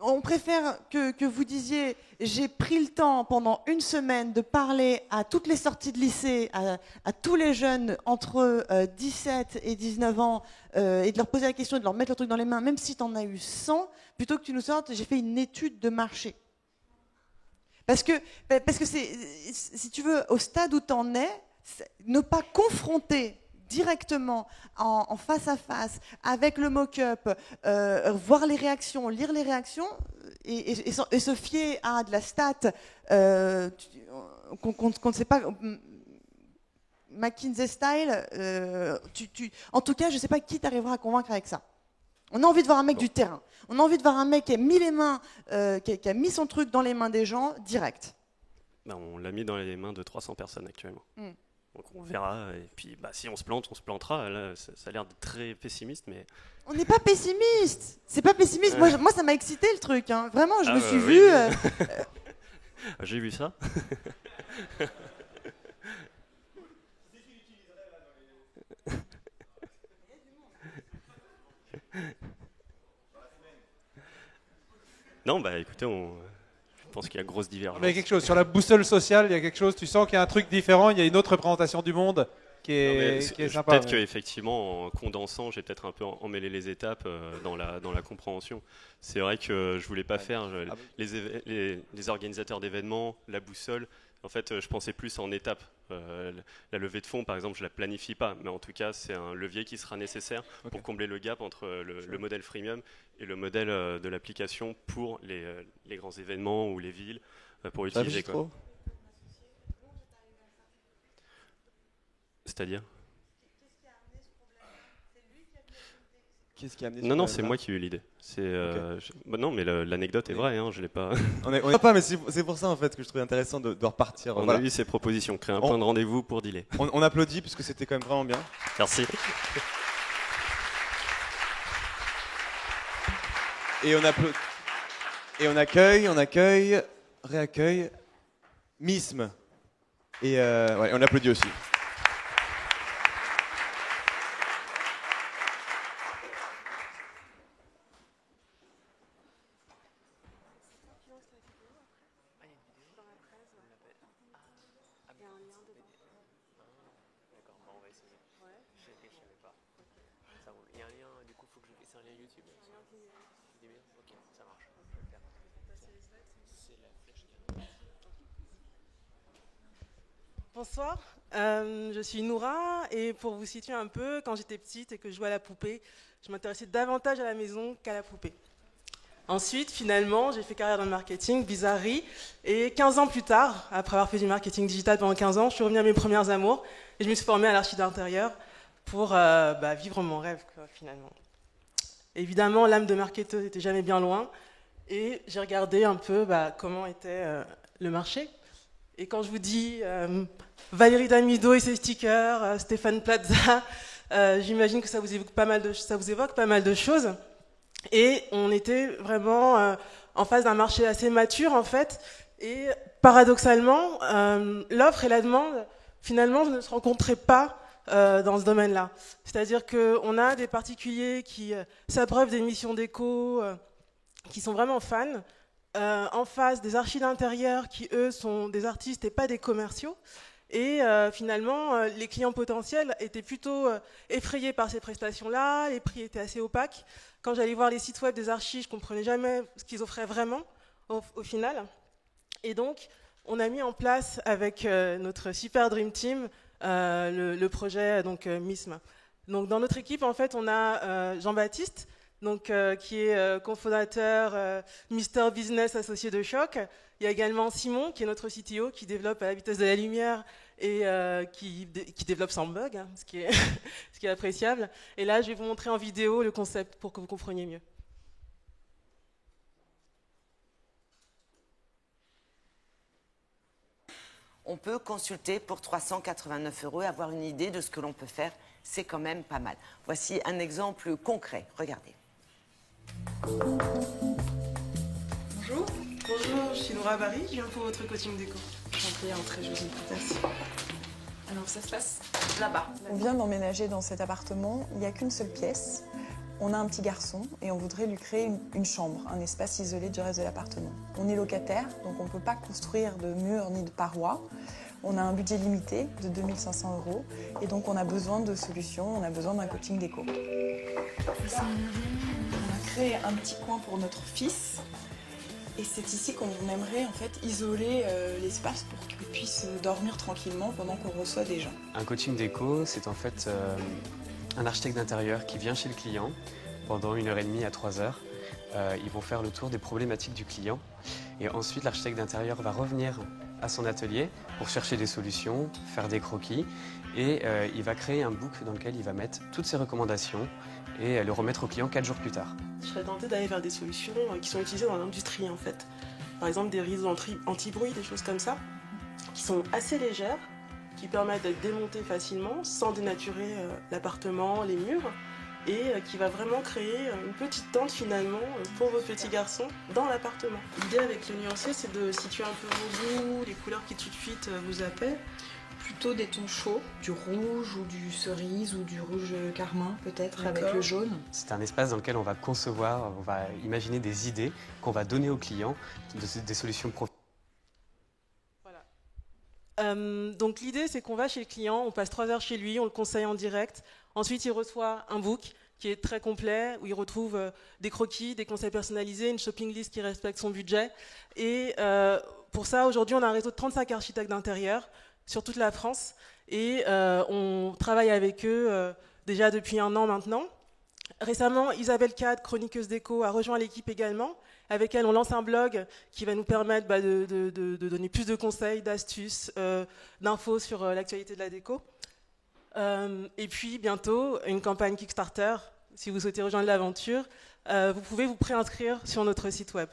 Speaker 1: On préfère que vous disiez j'ai pris le temps pendant une semaine de parler à toutes les sorties de lycée, à tous les jeunes entre 17 et 19 ans et de leur poser la question, de leur mettre le truc dans les mains, même si tu en as eu 100, plutôt que tu nous sortes j'ai fait une étude de marché. Parce que c'est, si tu veux, au stade où tu en es, ne pas confronter directement en face à face avec le mock-up, voir les réactions, lire les réactions et se fier à de la stat qu'on ne sait pas, McKinsey style, en tout cas je ne sais pas qui t'arrivera à convaincre avec ça. On a envie de voir un mec du terrain. On a envie de voir un mec qui a mis les mains, qui a mis son truc dans les mains des gens direct.
Speaker 6: Ben, on l'a mis dans les mains de 300 personnes actuellement. Donc on verra, et puis si on se plante, on se plantera. Là, ça a l'air d'être très pessimiste, mais...
Speaker 1: On n'est pas pessimiste. C'est pas pessimiste. Moi, ça m'a excité le truc. Hein. Vraiment, je me suis
Speaker 6: oui,
Speaker 1: vue...
Speaker 6: J'ai vu ça. Non, écoutez, je pense qu'il y a grosse divergence.
Speaker 2: Mais il y a quelque chose sur la boussole sociale, il y a quelque chose. Tu sens qu'il y a un truc différent. Il y a une autre représentation du monde qui est sympa.
Speaker 6: Peut-être qu'effectivement, en condensant, j'ai peut-être un peu emmêlé les étapes dans la compréhension. C'est vrai que je voulais pas faire les organisateurs d'événements, la boussole. En fait, je pensais plus en étapes. La levée de fonds, par exemple, je la planifie pas, mais en tout cas, c'est un levier qui sera nécessaire pour combler le gap entre le modèle freemium et le modèle de l'application pour les grands événements ou les villes pour utiliser. Quoi. C'est-à-dire ?
Speaker 3: Qu'est-ce qui a amené
Speaker 6: Non, c'est moi qui ai eu l'idée. Non, mais l'anecdote est vraie, hein, je l'ai pas.
Speaker 3: On est pas, mais c'est pour ça en fait que je trouvais intéressant de repartir.
Speaker 6: On a eu ces propositions, créer un point de rendez-vous pour dealer.
Speaker 3: On applaudit puisque c'était quand même vraiment bien.
Speaker 6: Merci.
Speaker 3: Et on applaudit. Et on réaccueille Mism. Et on applaudit aussi.
Speaker 7: Bonsoir, je suis Noura et pour vous situer un peu, quand j'étais petite et que je jouais à la poupée, je m'intéressais davantage à la maison qu'à la poupée. Ensuite, finalement, j'ai fait carrière dans le marketing, bizarrerie, et 15 ans plus tard, après avoir fait du marketing digital pendant 15 ans, je suis revenue à mes premières amours et je me suis formée à l'archi d'intérieur pour vivre mon rêve, quoi, finalement. Évidemment, l'âme de marketeuse n'était jamais bien loin et j'ai regardé un peu comment était le marché. Et quand je vous dis Valérie Damido et ses stickers, Stéphane Plaza, j'imagine que ça vous évoque pas mal de choses. Et on était vraiment en face d'un marché assez mature en fait. Et paradoxalement, l'offre et la demande, finalement, ne se rencontraient pas dans ce domaine-là. C'est-à-dire qu'on a des particuliers qui s'abreuvent des missions d'éco, qui sont vraiment fans. En face des archis d'intérieur qui, eux, sont des artistes et pas des commerciaux. Et finalement, les clients potentiels étaient plutôt effrayés par ces prestations-là, les prix étaient assez opaques. Quand j'allais voir les sites web des archis, je ne comprenais jamais ce qu'ils offraient vraiment, au final. Et donc, on a mis en place, avec notre super Dream Team, le projet Mism. Donc, dans notre équipe, en fait, on a Jean-Baptiste, donc, qui est cofondateur Mister Business associé de Choc. Il y a également Simon, qui est notre CTO, qui développe à la vitesse de la lumière et qui développe sans bug, hein, ce qui est appréciable. Et là, je vais vous montrer en vidéo le concept pour que vous compreniez mieux.
Speaker 8: On peut consulter pour 389 € et avoir une idée de ce que l'on peut faire. C'est quand même pas mal. Voici un exemple concret. Regardez.
Speaker 7: Bonjour. Bonjour, je suis Noura Barry, je viens pour votre coaching déco. Entrez, entrez, je vous en place. Alors ça se passe là-bas.
Speaker 9: On vient d'emménager dans cet appartement, il n'y a qu'une seule pièce. On a un petit garçon et on voudrait lui créer une chambre, un espace isolé du reste de l'appartement. On est locataire, donc on ne peut pas construire de murs ni de parois. On a un budget limité de 2 500 € et donc on a besoin de solutions, on a besoin d'un coaching déco. On a créé un petit coin pour notre fils et c'est ici qu'on aimerait en fait isoler l'espace pour qu'il puisse dormir tranquillement pendant qu'on reçoit des gens.
Speaker 10: Un coaching déco, c'est en fait un architecte d'intérieur qui vient chez le client pendant 1h30 à 3 heures. Ils vont faire le tour des problématiques du client et ensuite l'architecte d'intérieur va revenir à son atelier pour chercher des solutions, faire des croquis et il va créer un book dans lequel il va mettre toutes ses recommandations et le remettre au client 4 jours plus tard.
Speaker 7: Je serais tentée d'aller vers des solutions qui sont utilisées dans l'industrie en fait. Par exemple des rideaux anti-bruit, des choses comme ça, qui sont assez légères, qui permettent d'être démontées facilement sans dénaturer l'appartement, les murs, et qui va vraiment créer une petite tente finalement pour votre petit garçon dans l'appartement. L'idée avec le nuancier, c'est de situer un peu vos goûts, les couleurs qui tout de suite vous appellent.
Speaker 9: Plutôt des tons chauds, du rouge ou du cerise ou du rouge carmin peut-être avec le jaune.
Speaker 10: C'est un espace dans lequel on va concevoir, on va imaginer des idées qu'on va donner aux clients, des solutions professionnelles.
Speaker 7: Donc l'idée c'est qu'on va chez le client, on passe 3 heures chez lui, on le conseille en direct. Ensuite il reçoit un book qui est très complet où il retrouve des croquis, des conseils personnalisés, une shopping list qui respecte son budget. Et pour ça aujourd'hui on a un réseau de 35 architectes d'intérieur sur toute la France et on travaille avec eux déjà depuis 1 an maintenant. Récemment Isabelle Cade, chroniqueuse déco, a rejoint l'équipe également. Avec elle, on lance un blog qui va nous permettre de donner plus de conseils, d'astuces, d'infos sur l'actualité de la déco. Et puis, bientôt, une campagne Kickstarter. Si vous souhaitez rejoindre l'aventure, vous pouvez vous préinscrire sur notre site web.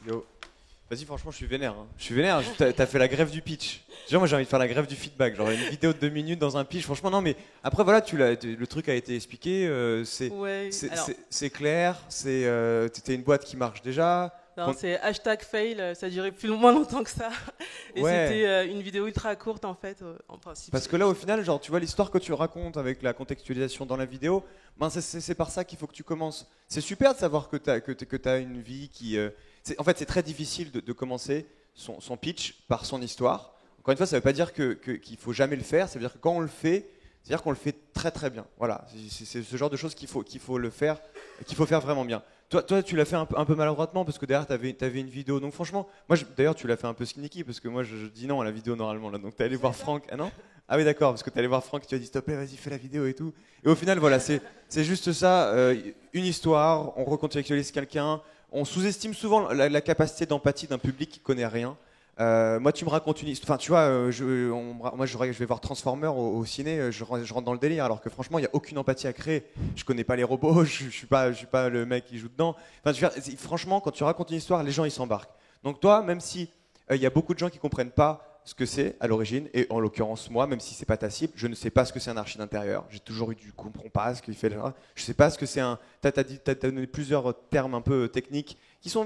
Speaker 3: Yo. Vas-y, franchement, je suis vénère. Hein. Je suis vénère. T'as fait la grève du pitch. Déjà, moi, j'ai envie de faire la grève du feedback. Genre une vidéo de 2 minutes dans un pitch. Franchement, non, mais après, voilà, le truc a été expliqué. C'est clair. C'était une boîte qui marche déjà.
Speaker 7: Non, c'est #fail. Ça durait plus moins longtemps que ça. Et c'était une vidéo ultra courte, en fait, en principe.
Speaker 3: Parce que là, au final, genre, tu vois, l'histoire que tu racontes avec la contextualisation dans la vidéo, ben, c'est par ça qu'il faut que tu commences. C'est super de savoir que t'as une vie qui. En fait, c'est très difficile de commencer son pitch par son histoire. Encore une fois, ça ne veut pas dire qu'il ne faut jamais le faire. Ça veut dire que quand on le fait, c'est-à-dire qu'on le fait très très bien. Voilà, c'est ce genre de choses qu'il faut le faire, qu'il faut faire vraiment bien. Toi, tu l'as fait un peu maladroitement parce que derrière, tu avais une vidéo. Donc franchement, moi, d'ailleurs, tu l'as fait un peu sneaky parce que moi, je dis non à la vidéo normalement. Là. Donc tu es allé voir Franck. Ah non? Ah oui, d'accord, parce que tu es allé voir Franck, tu as dit s'il te plaît, vas-y, fais la vidéo et tout. Et au final, voilà, c'est juste ça, une histoire, on recontextualise quelqu'un. On sous-estime souvent la capacité d'empathie d'un public qui connaît rien. Moi, tu me racontes une histoire. Enfin, tu vois, je vais voir Transformers au ciné, je rentre dans le délire, alors que franchement, il n'y a aucune empathie à créer. Je connais pas les robots, je suis pas le mec qui joue dedans. Enfin, franchement, quand tu racontes une histoire, les gens ils s'embarquent. Donc toi, même si il y a beaucoup de gens qui comprennent pas ce que c'est à l'origine, et en l'occurrence moi, même si c'est pas ta cible, je ne sais pas ce que c'est un archi d'intérieur. J'ai toujours eu du comprends pas ce qu'il fait là. Je sais pas ce que c'est un. T'as donné plusieurs termes un peu techniques qui sont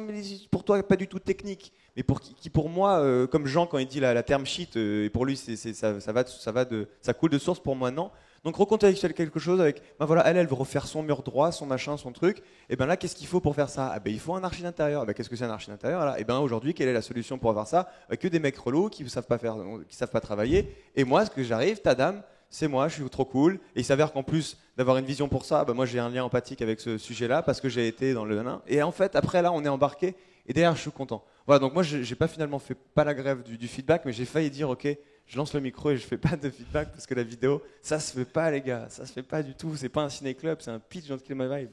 Speaker 3: pour toi pas du tout techniques, mais qui pour moi, comme Jean quand il dit la term sheet, et pour lui ça coule de source, pour moi non. Donc recontextualiser quelque chose avec, ben voilà, elle veut refaire son mur droit, son machin, son truc. Et ben là, qu'est-ce qu'il faut pour faire ça? Ah ben il faut un archi d'intérieur. Ben qu'est-ce que c'est un archi d'intérieur là? Et ben aujourd'hui, quelle est la solution pour faire ça? Que des mecs relous qui savent pas travailler. Et moi, ce que j'arrive, ta dame, c'est moi, je suis trop cool. Et il s'avère qu'en plus d'avoir une vision pour ça, ben moi j'ai un lien empathique avec ce sujet-là parce que j'ai été dans le nain. Et en fait, après là, on est embarqué. Et derrière, je suis content. Voilà, donc moi, j'ai pas finalement fait pas la grève du feedback, mais j'ai failli dire, ok, je lance le micro et je fais pas de feedback parce que la vidéo, ça se fait pas, les gars, ça se fait pas du tout. C'est pas un ciné-club, c'est un pitch dans Kill My Vibe.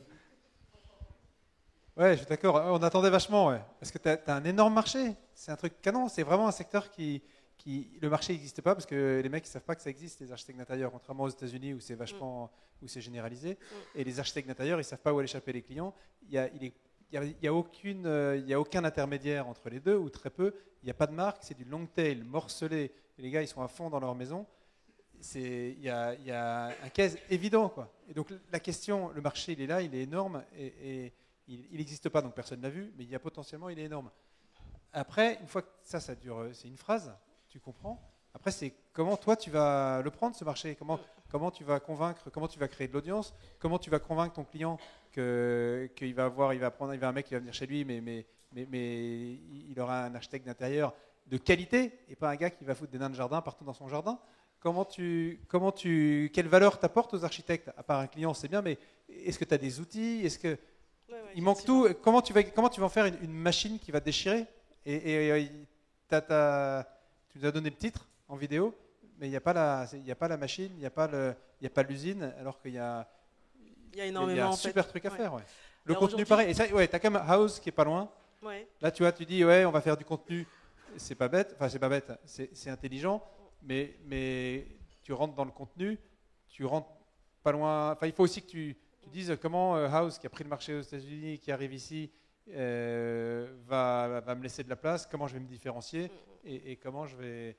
Speaker 2: Ouais, je suis d'accord. On attendait vachement, ouais. Parce que tu as un énorme marché. C'est un truc canon. C'est vraiment un secteur qui le marché n'existe pas parce que les mecs ils savent pas que ça existe, les architectes d'intérieur, contrairement aux États-Unis où c'est vachement où c'est généralisé. Et les architectes d'intérieur, ils savent pas où aller échapper les clients. Il y a aucun intermédiaire entre les deux ou très peu. Il n'y a pas de marque. C'est du long tail morcelé. Et les gars, ils sont à fond dans leur maison. Il y a un case évident, quoi. Et donc la question, le marché, il est là, il est énorme et il n'existe pas, donc personne ne l'a vu, mais il y a potentiellement, il est énorme. Après, une fois que ça dure, c'est une phrase, tu comprends. Après, c'est comment toi tu vas le prendre ce marché, comment tu vas convaincre, comment tu vas créer de l'audience, comment tu vas convaincre ton client qu'il va avoir, il va un mec qui va venir chez lui, mais il aura un architecte d'intérieur de qualité et pas un gars qui va foutre des nains de jardin partout dans son jardin. Quelle valeur t'apportes aux architectes à part un client, c'est bien, mais est-ce que tu as des outils, est-ce que il manque tout. Comment tu vas en faire une machine qui va te déchirer? Tu nous as donné le titre en vidéo, mais il n'y a pas la machine, il n'y a pas l'usine, alors qu'il y a un super truc à faire. Ouais. Le contenu pareil. Et ça, ouais, tu as quand même House qui est pas loin. Ouais. Là, tu vois, tu dis ouais, on va faire du contenu. C'est pas bête. Enfin, c'est pas bête. C'est intelligent, mais tu rentres dans le contenu, tu rentres pas loin. Enfin, il faut aussi que tu dises comment House, qui a pris le marché aux États-Unis, qui arrive ici, va me laisser de la place, comment je vais me différencier et comment je vais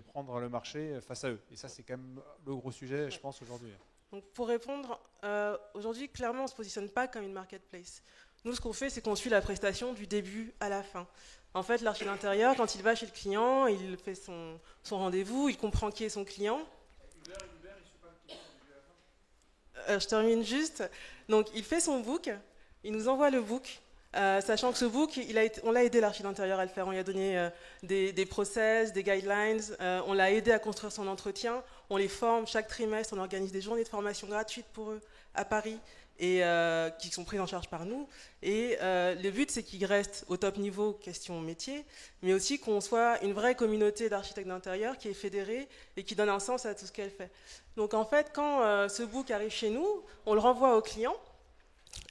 Speaker 2: prendre le marché face à eux. Et ça, c'est quand même le gros sujet, je pense, aujourd'hui.
Speaker 7: Donc, pour répondre, aujourd'hui, clairement, on ne se positionne pas comme une marketplace. Nous, ce qu'on fait, c'est qu'on suit la prestation du début à la fin. En fait, l'architecte d'intérieur, quand il va chez le client, il fait son rendez-vous, il comprend qui est son client. Je termine juste. Donc, il fait son book, il nous envoie le book, sachant que ce book, on l'a aidé l'architecte d'intérieur à le faire. On lui a donné des process, des guidelines, on l'a aidé à construire son entretien, on les forme chaque trimestre, on organise des journées de formation gratuites pour eux à Paris et qui sont prises en charge par nous. Et le but, c'est qu'ils restent au top niveau, question métier, mais aussi qu'on soit une vraie communauté d'architectes d'intérieur qui est fédérée et qui donne un sens à tout ce qu'elle fait. Donc en fait, quand ce book arrive chez nous, on le renvoie au client.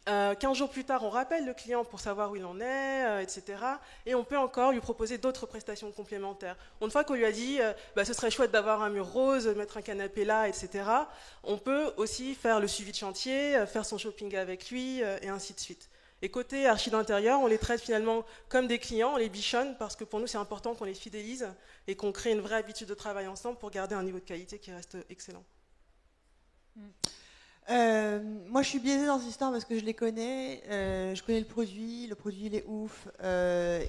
Speaker 7: 15 jours plus tard, on rappelle le client pour savoir où il en est, etc. Et on peut encore lui proposer d'autres prestations complémentaires. Une fois qu'on lui a dit ce serait chouette d'avoir un mur rose, mettre un canapé là, etc., on peut aussi faire le suivi de chantier, faire son shopping avec lui, et ainsi de suite. Et côté archi d'intérieur, on les traite finalement comme des clients, on les bichonne, parce que pour nous, c'est important qu'on les fidélise et qu'on crée une vraie habitude de travail ensemble pour garder un niveau de qualité qui reste excellent.
Speaker 1: Moi, je suis biaisée dans cette histoire parce que je les connais. Je connais le produit il est ouf.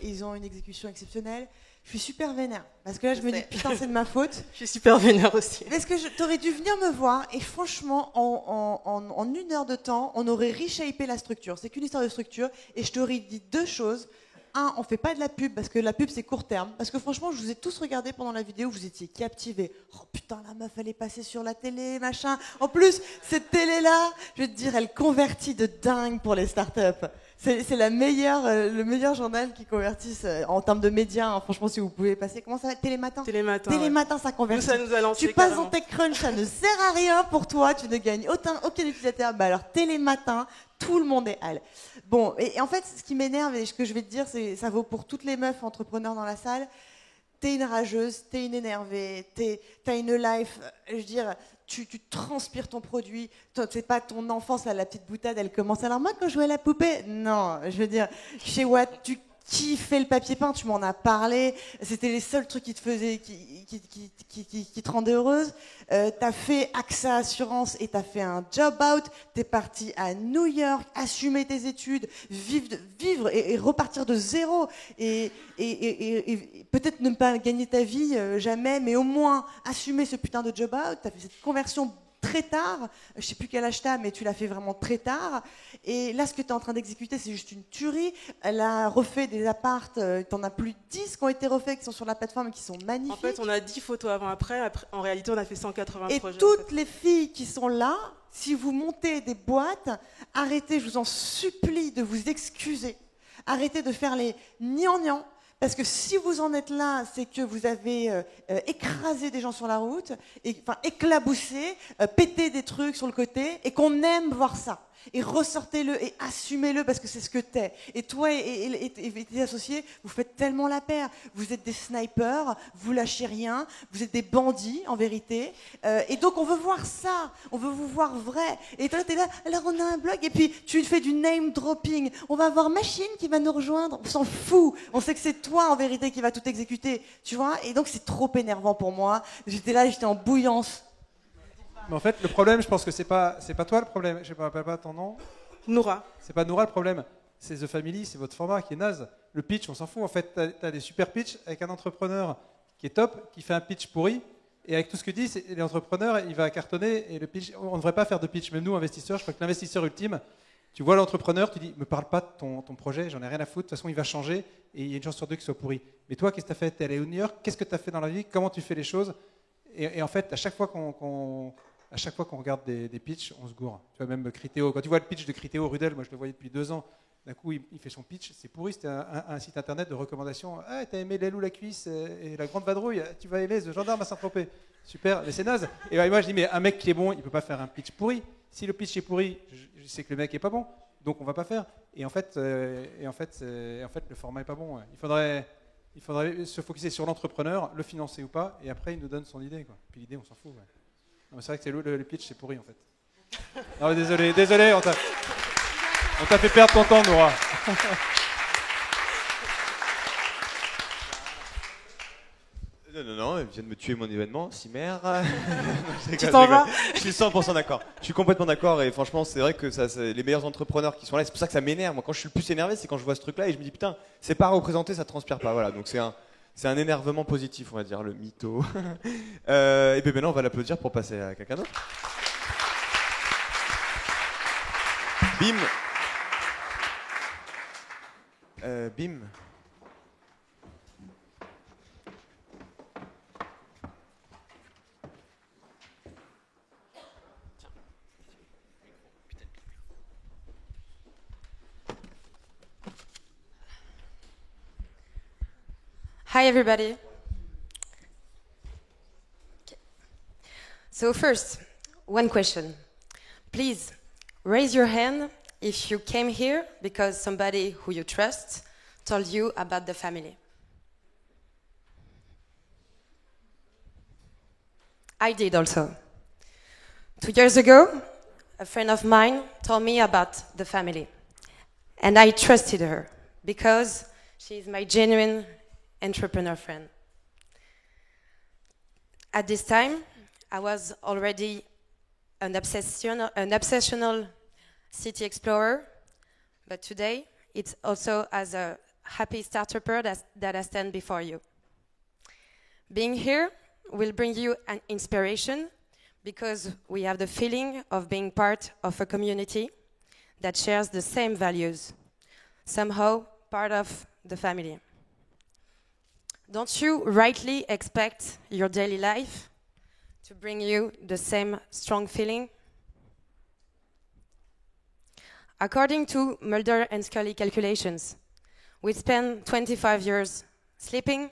Speaker 1: Ils ont une exécution exceptionnelle. Je suis super vénère parce que là, je me dis putain, c'est de ma faute.
Speaker 7: Je suis super vénère aussi.
Speaker 1: Parce que t'aurais dû venir me voir et franchement, en 1 heure de temps, on aurait reshapé la structure. C'est qu'une histoire de structure et je t'aurais dit 2 choses. 1, on fait pas de la pub parce que la pub c'est court terme. Parce que franchement, je vous ai tous regardé pendant la vidéo, vous étiez captivés. Oh putain, la meuf, elle est passée sur la télé, machin. En plus, cette télé-là, je vais te dire, elle convertit de dingue pour les startups. C'est le meilleur journal qui convertisse en termes de médias. Hein. Franchement, si vous pouvez passer, comment ça va? Télématin. Télématin, ça convertit.
Speaker 7: Nous, ça nous a lancé,
Speaker 1: tu passes dans TechCrunch, ça ne sert à rien pour toi, tu ne gagnes aucun utilisateur. Bah alors, Télématin, tout le monde est hal. Bon, et en fait, ce qui m'énerve et ce que je vais te dire, ça vaut pour toutes les meufs entrepreneurs dans la salle. T'es une rageuse, t'es une énervée, t'as une life, je veux dire, tu transpires ton produit. C'est pas ton enfance, la petite boutade, elle commence. Alors moi, quand je jouais à la poupée, non, je veux dire, chez Watt, tu kiffais le papier peint, tu m'en as parlé. C'était les seuls trucs qui te faisaient, qui te rendaient heureuse. T'as fait AXA Assurance et t'as fait un job out. T'es parti à New York, assumer tes études, vivre et repartir de zéro. Et peut-être ne pas gagner ta vie jamais, mais au moins assumer ce putain de job out. T'as fait cette conversion très tard, je sais plus quel âge t'as, mais tu l'as fait vraiment très tard. Et là, ce que tu es en train d'exécuter, c'est juste une tuerie. Elle a refait des apparts, t'en as plus de 10 qui ont été refaits, qui sont sur la plateforme et qui sont magnifiques. En
Speaker 7: fait, on a 10 photos avant-après. En réalité, on a fait 180
Speaker 1: et
Speaker 7: projets.
Speaker 1: Et toutes les filles qui sont là, si vous montez des boîtes, arrêtez, je vous en supplie, de vous excuser. Arrêtez de faire les gnangnan. Parce que si vous en êtes là, c'est que vous avez écrasé des gens sur la route, éclaboussé, pété des trucs sur le côté, et qu'on aime voir ça. Et ressortez-le et assumez-le parce que c'est ce que t'es. Et toi et tes associés, vous faites tellement la paire. Vous êtes des snipers, vous lâchez rien, vous êtes des bandits en vérité. Et donc on veut voir ça, on veut vous voir vrai. Et toi t'es là, alors on a un blog et puis tu fais du name dropping. On va avoir Machine qui va nous rejoindre, on s'en fout. On sait que c'est toi en vérité qui va tout exécuter, tu vois. Et donc c'est trop énervant pour moi. J'étais là, j'étais en bouillance.
Speaker 2: Mais en fait, le problème, je pense que c'est pas toi le problème. Je ne me rappelle pas ton nom.
Speaker 7: Noura.
Speaker 2: C'est pas Noura le problème. C'est The Family, c'est votre format qui est naze. Le pitch, on s'en fout. En fait, tu as des super pitchs avec un entrepreneur qui est top, qui fait un pitch pourri. Et avec tout ce que dit, l'entrepreneur, il va cartonner. Et le pitch, on ne devrait pas faire de pitch. Même nous, investisseurs, je crois que l'investisseur ultime, tu vois l'entrepreneur, tu dis, me parle pas de ton projet, j'en ai rien à foutre. De toute façon, il va changer et il y a une chance sur deux qu'il soit pourri. Mais toi, qu'est-ce que tu as fait? Tu es allé au New York, qu'est-ce que tu as fait dans la vie? Comment tu fais les choses? Et en fait, à chaque fois qu'on regarde des pitchs, on se gourre. Tu vois, même Criteo, quand tu vois le pitch de Criteo Rudel, moi je le voyais depuis 2 ans, d'un coup il fait son pitch, c'est pourri, c'était un site internet de recommandation. Ah, t'as aimé l'aile ou la cuisse et la grande vadrouille, tu vas aimer The Gendarme à Saint-Tropez. Super, mais c'est naze. Et moi je dis, mais un mec qui est bon, il peut pas faire un pitch pourri. Si le pitch est pourri, je sais que le mec est pas bon, donc on va pas faire. Et en fait, le format est pas bon. Il faudrait se focaliser sur l'entrepreneur, le financer ou pas, et après il nous donne son idée, quoi. Puis l'idée, on s'en fout. Ouais. Non, c'est vrai que le pitch, c'est pourri en fait. Non, désolé, on t'a fait perdre ton temps, Noura.
Speaker 3: Non, elle vient de me tuer mon événement, Cimer.
Speaker 7: Tu t'en vas?
Speaker 3: Je suis 100% d'accord. Je suis complètement d'accord et franchement, c'est vrai que c'est les meilleurs entrepreneurs qui sont là. C'est pour ça que ça m'énerve. Moi, quand je suis le plus énervé, c'est quand je vois ce truc-là et je me dis putain, c'est pas représenté, ça transpire pas. Voilà, donc c'est un énervement positif, on va dire, le mytho. Et bien maintenant, on va l'applaudir pour passer à quelqu'un d'autre. Bim. Bim.
Speaker 11: Hi, everybody. Okay. So first, one question. Please, raise your hand if you came here because somebody who you trust told you about the family. I did also. 2 years ago, a friend of mine told me about the family. And I trusted her because she is my genuine entrepreneur friend. At this time, I was already an obsessional city explorer, but today it's also as a happy startuper that I stand before you. Being here will bring you an inspiration because we have the feeling of being part of a community that shares the same values, somehow part of the family. Don't you rightly expect your daily life to bring you the same strong feeling? According to Mulder and Scully calculations, we spend 25 years sleeping,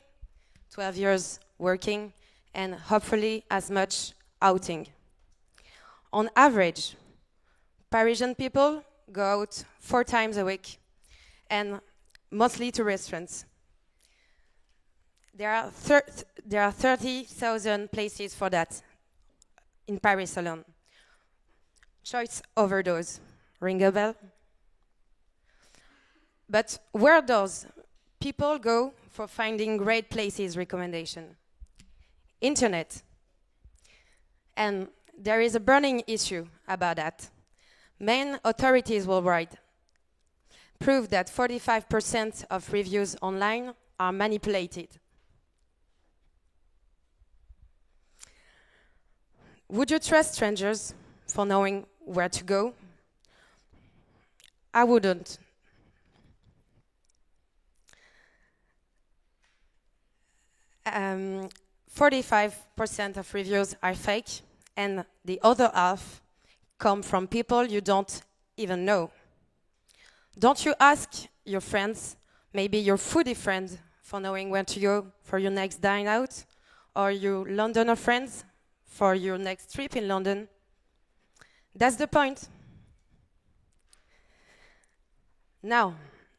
Speaker 11: 12 years working, and hopefully as much outing. On average, Parisian people go out 4 times a week, and mostly to restaurants. There are 30,000 places for that in Paris alone. Choice overdose. Ring a bell? But where does people go for finding great places recommendation? Internet. And there is a burning issue about that. Main authorities worldwide prove that 45% of reviews online are manipulated. Would you trust strangers for knowing where to go? I wouldn't. Um, 45% of reviews are fake, and the other half come from people you don't even know. Don't you ask your friends, maybe your foodie friend for knowing where to go for your next dine out, or your Londoner friends for your next trip in London. That's the point. Now,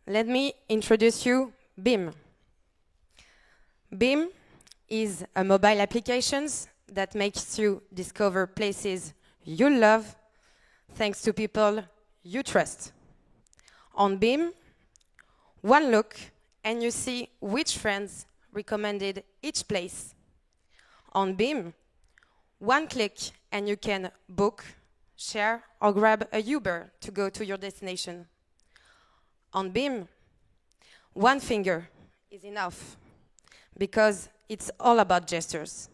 Speaker 11: let me introduce you BIM. BIM is a mobile application that makes you discover places you love thanks to people you trust. On BIM, one look and you see which friends recommended each place. On BIM, one click and you can book, share, or grab a Uber to go to your destination. On BIM, one finger is enough because it's all about gestures.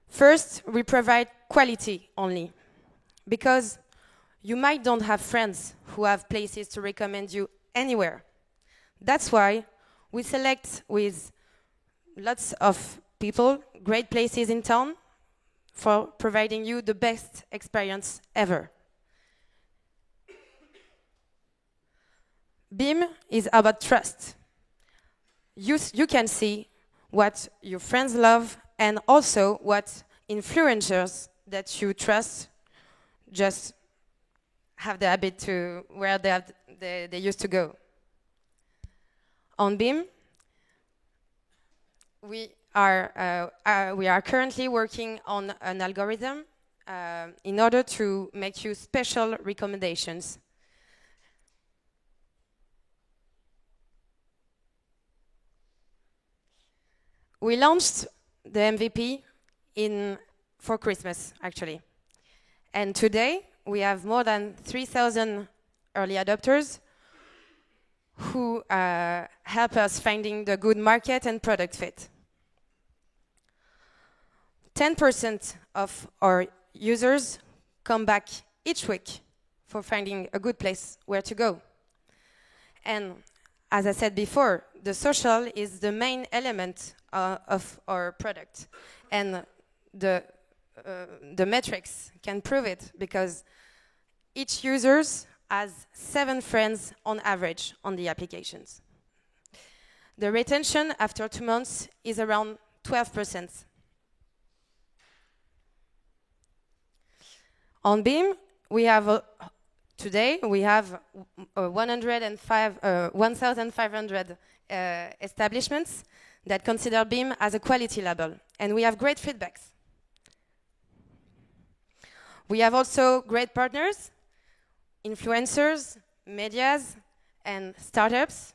Speaker 11: First, we provide quality only because you might don't have friends who have places to recommend you anywhere. That's why we select with lots of people great places in town for providing you the best experience ever. BIM is about trust. You can see what your friends love and also what influencers that you trust just have the habit to where they used to go. On BIM, we are currently working on an algorithm in order to make you special recommendations. We launched the MVP for Christmas, actually. And today, we have more than 3,000 early adopters who help us finding the good market and product fit. 10% of our users come back each week for finding a good place where to go. And as I said before, the social is the main element of our product. And the metrics can prove it because each user has 7 friends on average on the applications. The retention after 2 months is around 12%. On BIM, today we have 1,500 establishments that consider BIM as a quality label, and we have great feedbacks. We have also great partners, influencers, medias, and startups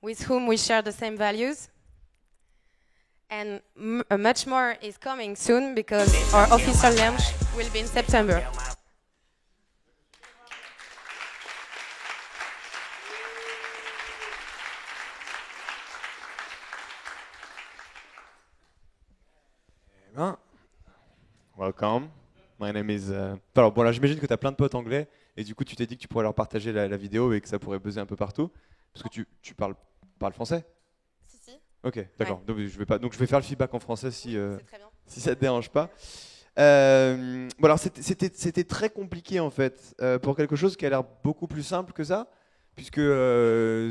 Speaker 11: with whom we share the same values. And much more is coming soon because our official launch will be in September.
Speaker 3: Welcome. My name is. Alors bon, là, j'imagine que tu as plein de potes anglais et du coup, tu t'es dit que tu pourrais leur partager la vidéo et que ça pourrait buzzer un peu partout. Parce que tu parles français?
Speaker 11: Si.
Speaker 3: Ok, d'accord. Ouais. Donc je vais faire le feedback en français si ça te dérange pas. Bon, alors c'était très compliqué en fait pour quelque chose qui a l'air beaucoup plus simple que ça, puisque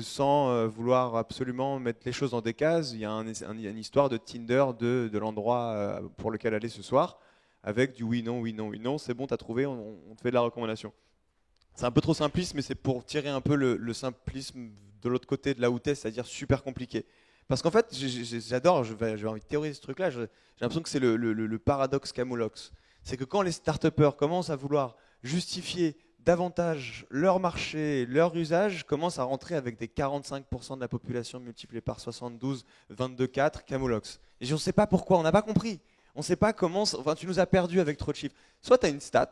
Speaker 3: sans vouloir absolument mettre les choses dans des cases, il y a une histoire de Tinder de l'endroit pour lequel aller ce soir, avec du oui, non, oui, non, oui, non, c'est bon, t'as trouvé, on te fait de la recommandation. C'est un peu trop simpliste, mais c'est pour tirer un peu le simplisme de l'autre côté de la hautesse, c'est-à-dire super compliqué. Parce qu'en fait, j'adore, j'ai envie de théoriser ce truc-là, j'ai l'impression que c'est le paradoxe Camoulox. C'est que quand les start-upers commencent à vouloir justifier davantage leur marché, leur usage, commencent à rentrer avec des 45% de la population multiplié par 72, 22,4, Camoulox. Et on ne sait pas pourquoi, on n'a pas compris. On ne sait pas comment, enfin tu nous as perdus avec trop de chiffres. Soit tu as une stat,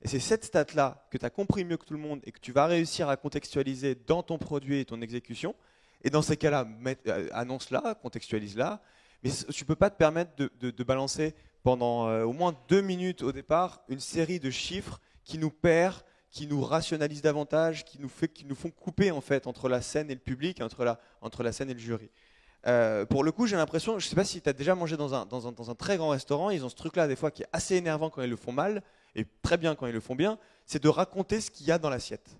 Speaker 3: et c'est cette stat-là que tu as compris mieux que tout le monde et que tu vas réussir à contextualiser dans ton produit et ton exécution. Et dans ces cas-là, annonce-la, contextualise-la. Mais tu ne peux pas te permettre de balancer pendant au moins 2 minutes au départ une série de chiffres qui nous perd, qui nous rationalisent davantage, qui nous font couper en fait entre la scène et le public, entre la scène et le jury. Pour le coup, j'ai l'impression, je ne sais pas si tu as déjà mangé dans un très grand restaurant, ils ont ce truc-là des fois qui est assez énervant quand ils le font mal. et très bien quand ils le font bien, c'est de raconter ce qu'il y a dans l'assiette.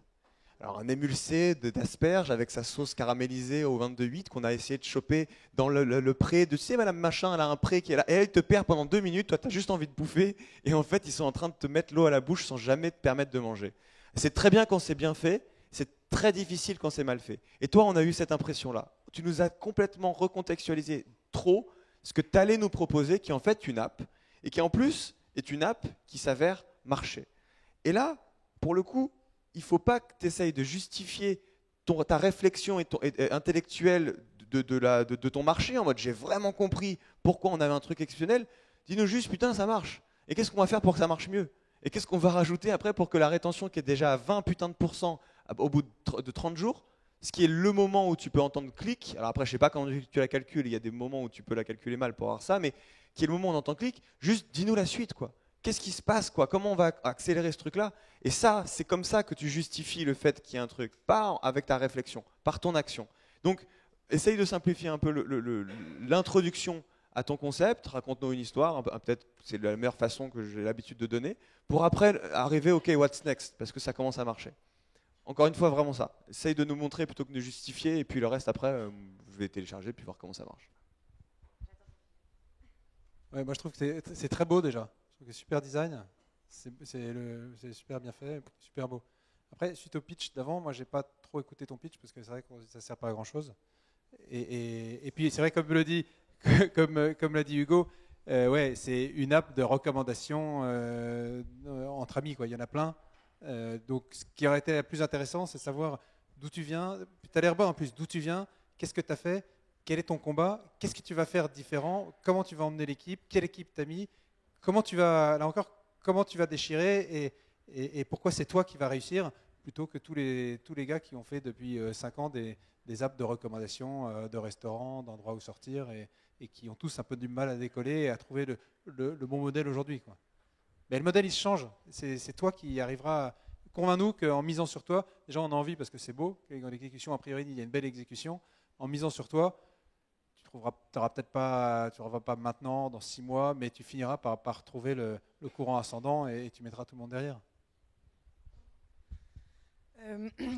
Speaker 3: Alors un émulsé d'asperges avec sa sauce caramélisée au 22,8 qu'on a essayé de choper dans le pré de, tu sais, madame machin, elle a un pré qui est là, et elle te perd pendant 2 minutes, toi tu as juste envie de bouffer, et en fait ils sont en train de te mettre l'eau à la bouche sans jamais te permettre de manger. C'est très bien quand c'est bien fait, c'est très difficile quand c'est mal fait. Et toi on a eu cette impression-là. Tu nous as complètement recontextualisé trop ce que tu allais nous proposer, qui est en fait une app, et qui en plus est une app qui s'avère marcher. Et là, pour le coup, il ne faut pas que tu essayes de justifier ta réflexion intellectuelle de ton marché en mode j'ai vraiment compris pourquoi on avait un truc exceptionnel. Dis-nous juste putain ça marche. Et qu'est-ce qu'on va faire pour que ça marche mieux? Et qu'est-ce qu'on va rajouter après pour que la rétention qui est déjà à 20 putain de % au bout de 30 jours, ce qui est le moment où tu peux entendre clic, alors après je ne sais pas comment tu la calcules, il y a des moments où tu peux la calculer mal pour avoir ça, mais qui est le moment où on entend clic, juste dis-nous la suite quoi. Qu'est-ce qui se passe quoi? Comment on va accélérer ce truc-là? Et ça, c'est comme ça que tu justifies le fait qu'il y a un truc, pas avec ta réflexion, par ton action. Donc, essaye de simplifier un peu l'introduction à ton concept, raconte-nous une histoire, peut-être c'est la meilleure façon que j'ai l'habitude de donner, pour après arriver, ok, what's next? Parce que ça commence à marcher. Encore une fois, vraiment ça. Essaye de nous montrer plutôt que de justifier, et puis le reste après, vous allez télécharger, puis voir comment ça marche.
Speaker 2: Ouais, moi je trouve que c'est très beau déjà. Je trouve que super design, c'est super bien fait, super beau. Après, suite au pitch d'avant, moi j'ai pas trop écouté ton pitch parce que c'est vrai que ça sert pas à grand chose. Et puis c'est vrai, comme l'a dit Hugo, ouais, c'est une app de recommandation entre amis, quoi. Il y en a plein. Donc ce qui aurait été le plus intéressant, c'est savoir d'où tu viens. Tu as l'air bon en plus, d'où tu viens, qu'est-ce que tu as fait, quel est ton combat, qu'est-ce que tu vas faire différent, comment tu vas emmener l'équipe, quelle équipe t'as mis. Comment tu vas, là encore, comment tu vas déchirer et pourquoi c'est toi qui vas réussir plutôt que tous les gars qui ont fait depuis 5 ans des apps de recommandation de restaurants, d'endroits où sortir et qui ont tous un peu du mal à décoller et à trouver le bon modèle aujourd'hui, quoi. Mais le modèle, il se change. C'est toi qui arriveras. Convainc-nous qu'en misant sur toi, déjà on a envie parce que c'est beau, dans l'exécution, a priori, il y a une belle exécution. En misant sur toi, tu n'auras peut-être pas, tu ne vas pas maintenant, dans 6 mois, mais tu finiras par trouver le courant ascendant et tu mettras tout le monde derrière.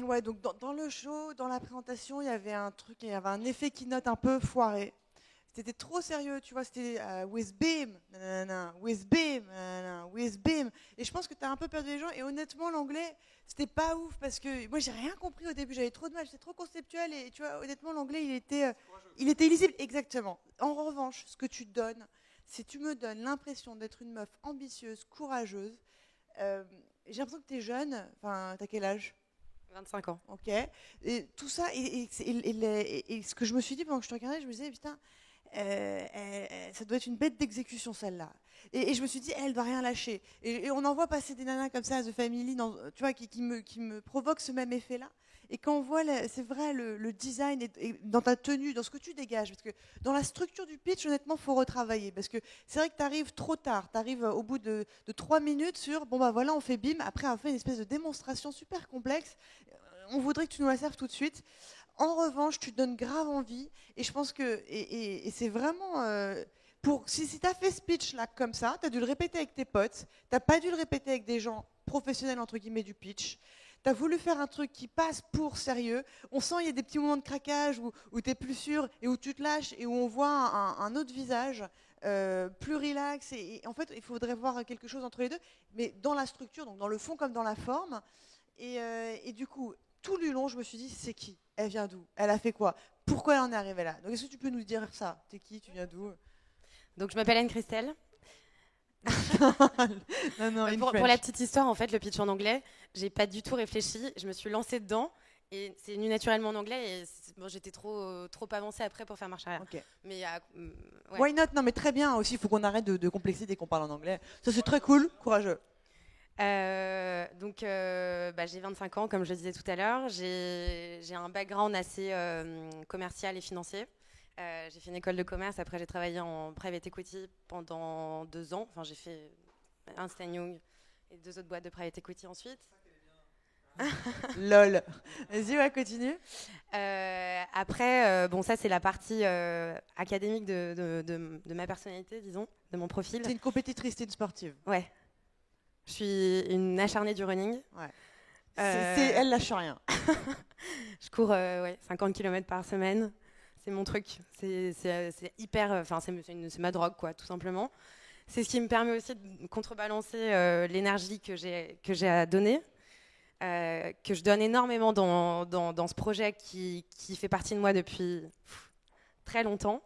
Speaker 1: Ouais, donc dans le show, dans la présentation, il y avait un truc, il y avait un effet keynote un peu foiré. C'était trop sérieux, tu vois, c'était with beam, nanana, with beam, nanana, with beam. Et je pense que tu as un peu perdu les gens. Et honnêtement, l'anglais, c'était pas ouf parce que moi, j'ai rien compris au début. J'avais trop de mal, c'était trop conceptuel. Et tu vois, honnêtement, l'anglais, il était illisible. Exactement. En revanche, ce que tu donnes, c'est tu me donnes l'impression d'être une meuf ambitieuse, courageuse. J'ai l'impression que tu es jeune. Enfin, tu as quel âge?
Speaker 11: 25 ans.
Speaker 1: Ok. Et tout ça, et ce que je me suis dit pendant que je te regardais, je me disais, putain, ça doit être une bête d'exécution celle-là. Et je me suis dit, elle doit rien lâcher. Et on en voit passer des nanas comme ça à The Family, tu vois, qui me provoquent ce même effet-là. Et quand on voit, c'est vrai, le design et dans ta tenue, dans ce que tu dégages, parce que dans la structure du pitch, honnêtement, il faut retravailler. Parce que c'est vrai que tu arrives trop tard. Tu arrives au bout de 3 minutes sur, bon bah voilà, on fait bim. Après, on fait une espèce de démonstration super complexe. On voudrait que tu nous la serves tout de suite. En revanche, tu te donnes grave envie. Et je pense que, et c'est vraiment... si tu as fait ce pitch-là comme ça, tu as dû le répéter avec tes potes. Tu n'as pas dû le répéter avec des gens professionnels, entre guillemets, du pitch. Tu as voulu faire un truc qui passe pour sérieux. On sent qu'il y a des petits moments de craquage où tu es plus sûr et où tu te lâches et où on voit un autre visage plus relax. Et en fait, il faudrait voir quelque chose entre les deux, mais dans la structure, donc dans le fond comme dans la forme. Et du coup, tout du long, je me suis dit, c'est qui? Elle vient d'où? Elle a fait quoi? Pourquoi elle en est arrivée là? Donc, est-ce que tu peux nous dire ça? T'es qui? Tu viens d'où?
Speaker 11: Donc, je m'appelle Anne-Christelle.
Speaker 1: non,
Speaker 11: pour la petite histoire, en fait, le pitch en anglais, j'ai pas du tout réfléchi. Je me suis lancée dedans et c'est venu naturellement en anglais. Et j'étais trop avancée après pour faire marche arrière.
Speaker 1: Okay.
Speaker 11: Mais
Speaker 1: ouais. Why not? Non, mais très bien aussi. Il faut qu'on arrête de complexer dès qu'on parle en anglais. Ça, c'est très cool, courageux.
Speaker 11: Donc, j'ai 25 ans, comme je le disais tout à l'heure. J'ai un background assez commercial et financier. J'ai fait une école de commerce. Après, j'ai travaillé en private equity pendant 2 ans. Enfin, j'ai fait Ernst & Young et 2 autres boîtes de private equity ensuite.
Speaker 1: Lol. Vas-y, ouais, continue.
Speaker 11: Après, ça, c'est la partie académique de ma personnalité, disons, de mon profil.
Speaker 1: C'est une compétitrice, c'est une sportive.
Speaker 11: Ouais. Je suis une acharnée du running.
Speaker 1: Ouais. Elle lâche rien.
Speaker 11: Je cours 50 km par semaine. C'est mon truc. C'est hyper. Enfin, c'est ma drogue, quoi, tout simplement. C'est ce qui me permet aussi de contrebalancer l'énergie que j'ai à donner, que je donne énormément dans ce projet qui fait partie de moi depuis très longtemps.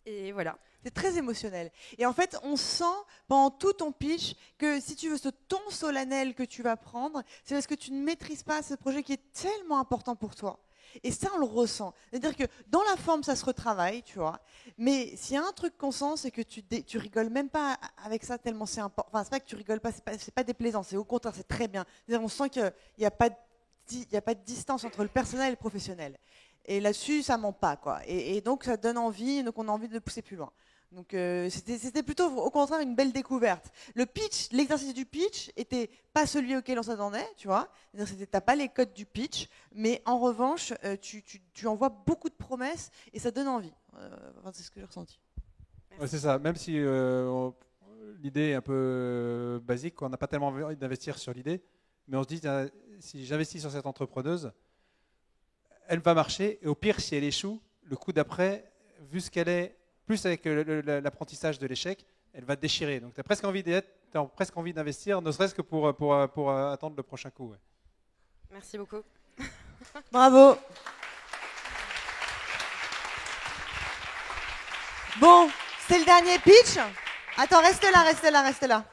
Speaker 11: Et voilà.
Speaker 1: C'est très émotionnel. Et en fait, on sent pendant tout ton pitch que si tu veux ce ton solennel que tu vas prendre, c'est parce que tu ne maîtrises pas ce projet qui est tellement important pour toi. Et ça, on le ressent. C'est-à-dire que dans la forme, ça se retravaille, tu vois. Mais s'il y a un truc qu'on sent, c'est que tu rigoles même pas avec ça tellement c'est important. Enfin, c'est pas que tu rigoles pas, c'est pas déplaisant. C'est au contraire, c'est très bien. C'est-à-dire, on sent qu'il n'y a pas de distance entre le personnel et le professionnel. Et là-dessus, ça ment pas, quoi. Et donc, ça donne envie. Donc, on a envie de pousser plus loin. Donc c'était plutôt au contraire une belle découverte. Le pitch, l'exercice du pitch était pas celui auquel on s'attendait, tu vois. T'as pas les codes du pitch, mais en revanche tu envoies beaucoup de promesses et ça donne envie. C'est ce que j'ai ressenti.
Speaker 2: Ouais, c'est ça. Même si l'idée est un peu basique, on n'a pas tellement envie d'investir sur l'idée, mais on se dit si j'investis sur cette entrepreneuse, elle va marcher et au pire si elle échoue, le coup d'après, vu ce qu'elle est. Plus avec l'apprentissage de l'échec, elle va te déchirer. Donc tu as presque envie d'investir, ne serait-ce que pour attendre le prochain coup. Ouais.
Speaker 11: Merci beaucoup.
Speaker 1: Bravo. Bon, c'est le dernier pitch. Attends, restez là.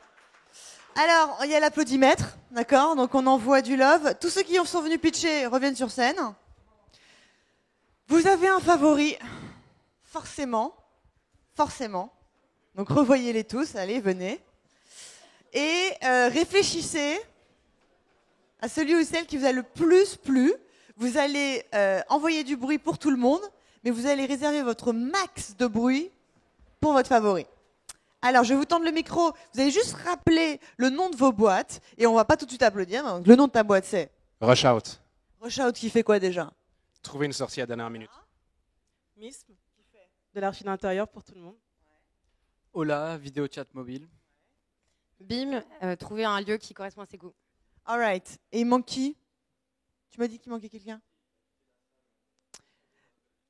Speaker 1: Alors, il y a l'applaudimètre, d'accord? Donc on envoie du love. Tous ceux qui sont venus pitcher reviennent sur scène. Vous avez un favori, forcément. Donc revoyez-les tous, allez, venez. Et réfléchissez à celui ou celle qui vous a le plus plu. Vous allez envoyer du bruit pour tout le monde, mais vous allez réserver votre max de bruit pour votre favori. Alors, je vais vous tendre le micro. Vous allez juste rappeler le nom de vos boîtes, et on ne va pas tout de suite applaudir. Donc, le nom de ta boîte, c'est
Speaker 5: Rush Out.
Speaker 1: Rush Out qui fait quoi déjà?
Speaker 5: Trouver une sortie à dernière minute.
Speaker 7: MISM, de l'archi d'intérieur pour tout le monde.
Speaker 4: Hola, vidéo chat mobile.
Speaker 11: BIM, trouver un lieu qui correspond à ses goûts.
Speaker 1: All right. Et il manque qui? Tu m'as dit qu'il manquait quelqu'un?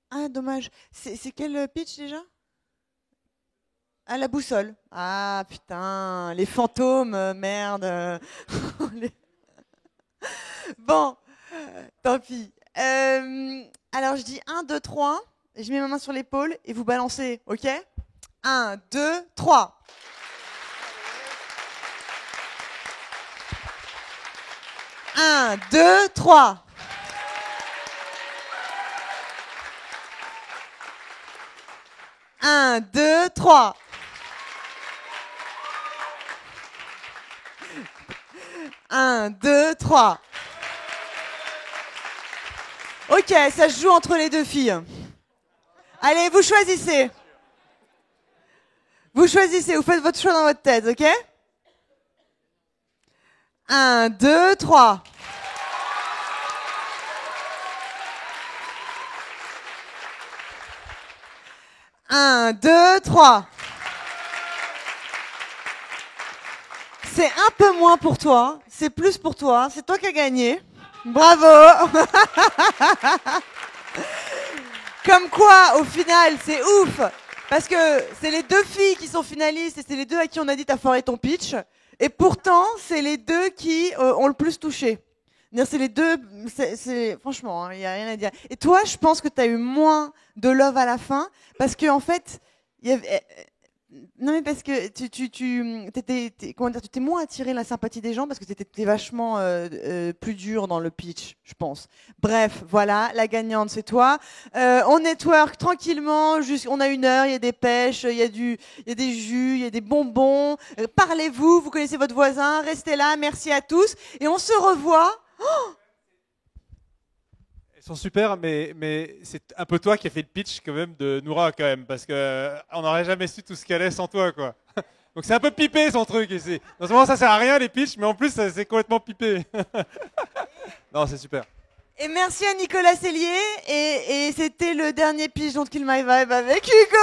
Speaker 1: Ah, dommage. C'est quel pitch déjà? Ah, la boussole. Ah, putain, les fantômes, merde. Bon, tant pis. Alors, je dis 1, 2, 3. Je mets ma main sur l'épaule et vous balancez, ok? 1, 2, 3. Un, 2, 3. Un, 2, 3. Un, 2, 3. Ok, ça se joue entre les deux filles. Allez, vous choisissez. Vous choisissez, vous faites votre choix dans votre tête, ok? 1, 2, 3. Un, 2, 3. C'est un peu moins pour toi, c'est plus pour toi, c'est toi qui as gagné. Bravo. Comme quoi, au final, c'est ouf. Parce que c'est les deux filles qui sont finalistes et c'est les deux à qui on a dit t'as foiré ton pitch. Et pourtant, c'est les deux qui ont le plus touché. C'est les deux, franchement, il n'y a rien à dire. Et toi, je pense que tu as eu moins de love à la fin parce que en fait, il y avait... Non mais parce que tu t'es moins attiré la sympathie des gens parce que t'étais vachement plus dur dans le pitch, je pense. Bref, voilà, la gagnante c'est toi. On network tranquillement, on a 1 heure, il y a des pêches, il y a des jus, il y a des bonbons. Parlez-vous, vous connaissez votre voisin, restez là, merci à tous et on se revoit. Oh,
Speaker 2: Elles sont super, mais c'est un peu toi qui as fait le pitch quand même de Noura quand même, parce qu'on n'aurait jamais su tout ce qu'elle est sans toi, quoi. Donc c'est un peu pipé son truc ici. Non seulement ça sert à rien les pitchs, mais en plus c'est complètement pipé. Non, c'est super.
Speaker 1: Et merci à Nicolas Cellier et c'était le dernier pitch dont Kill My Vibe avec Hugo.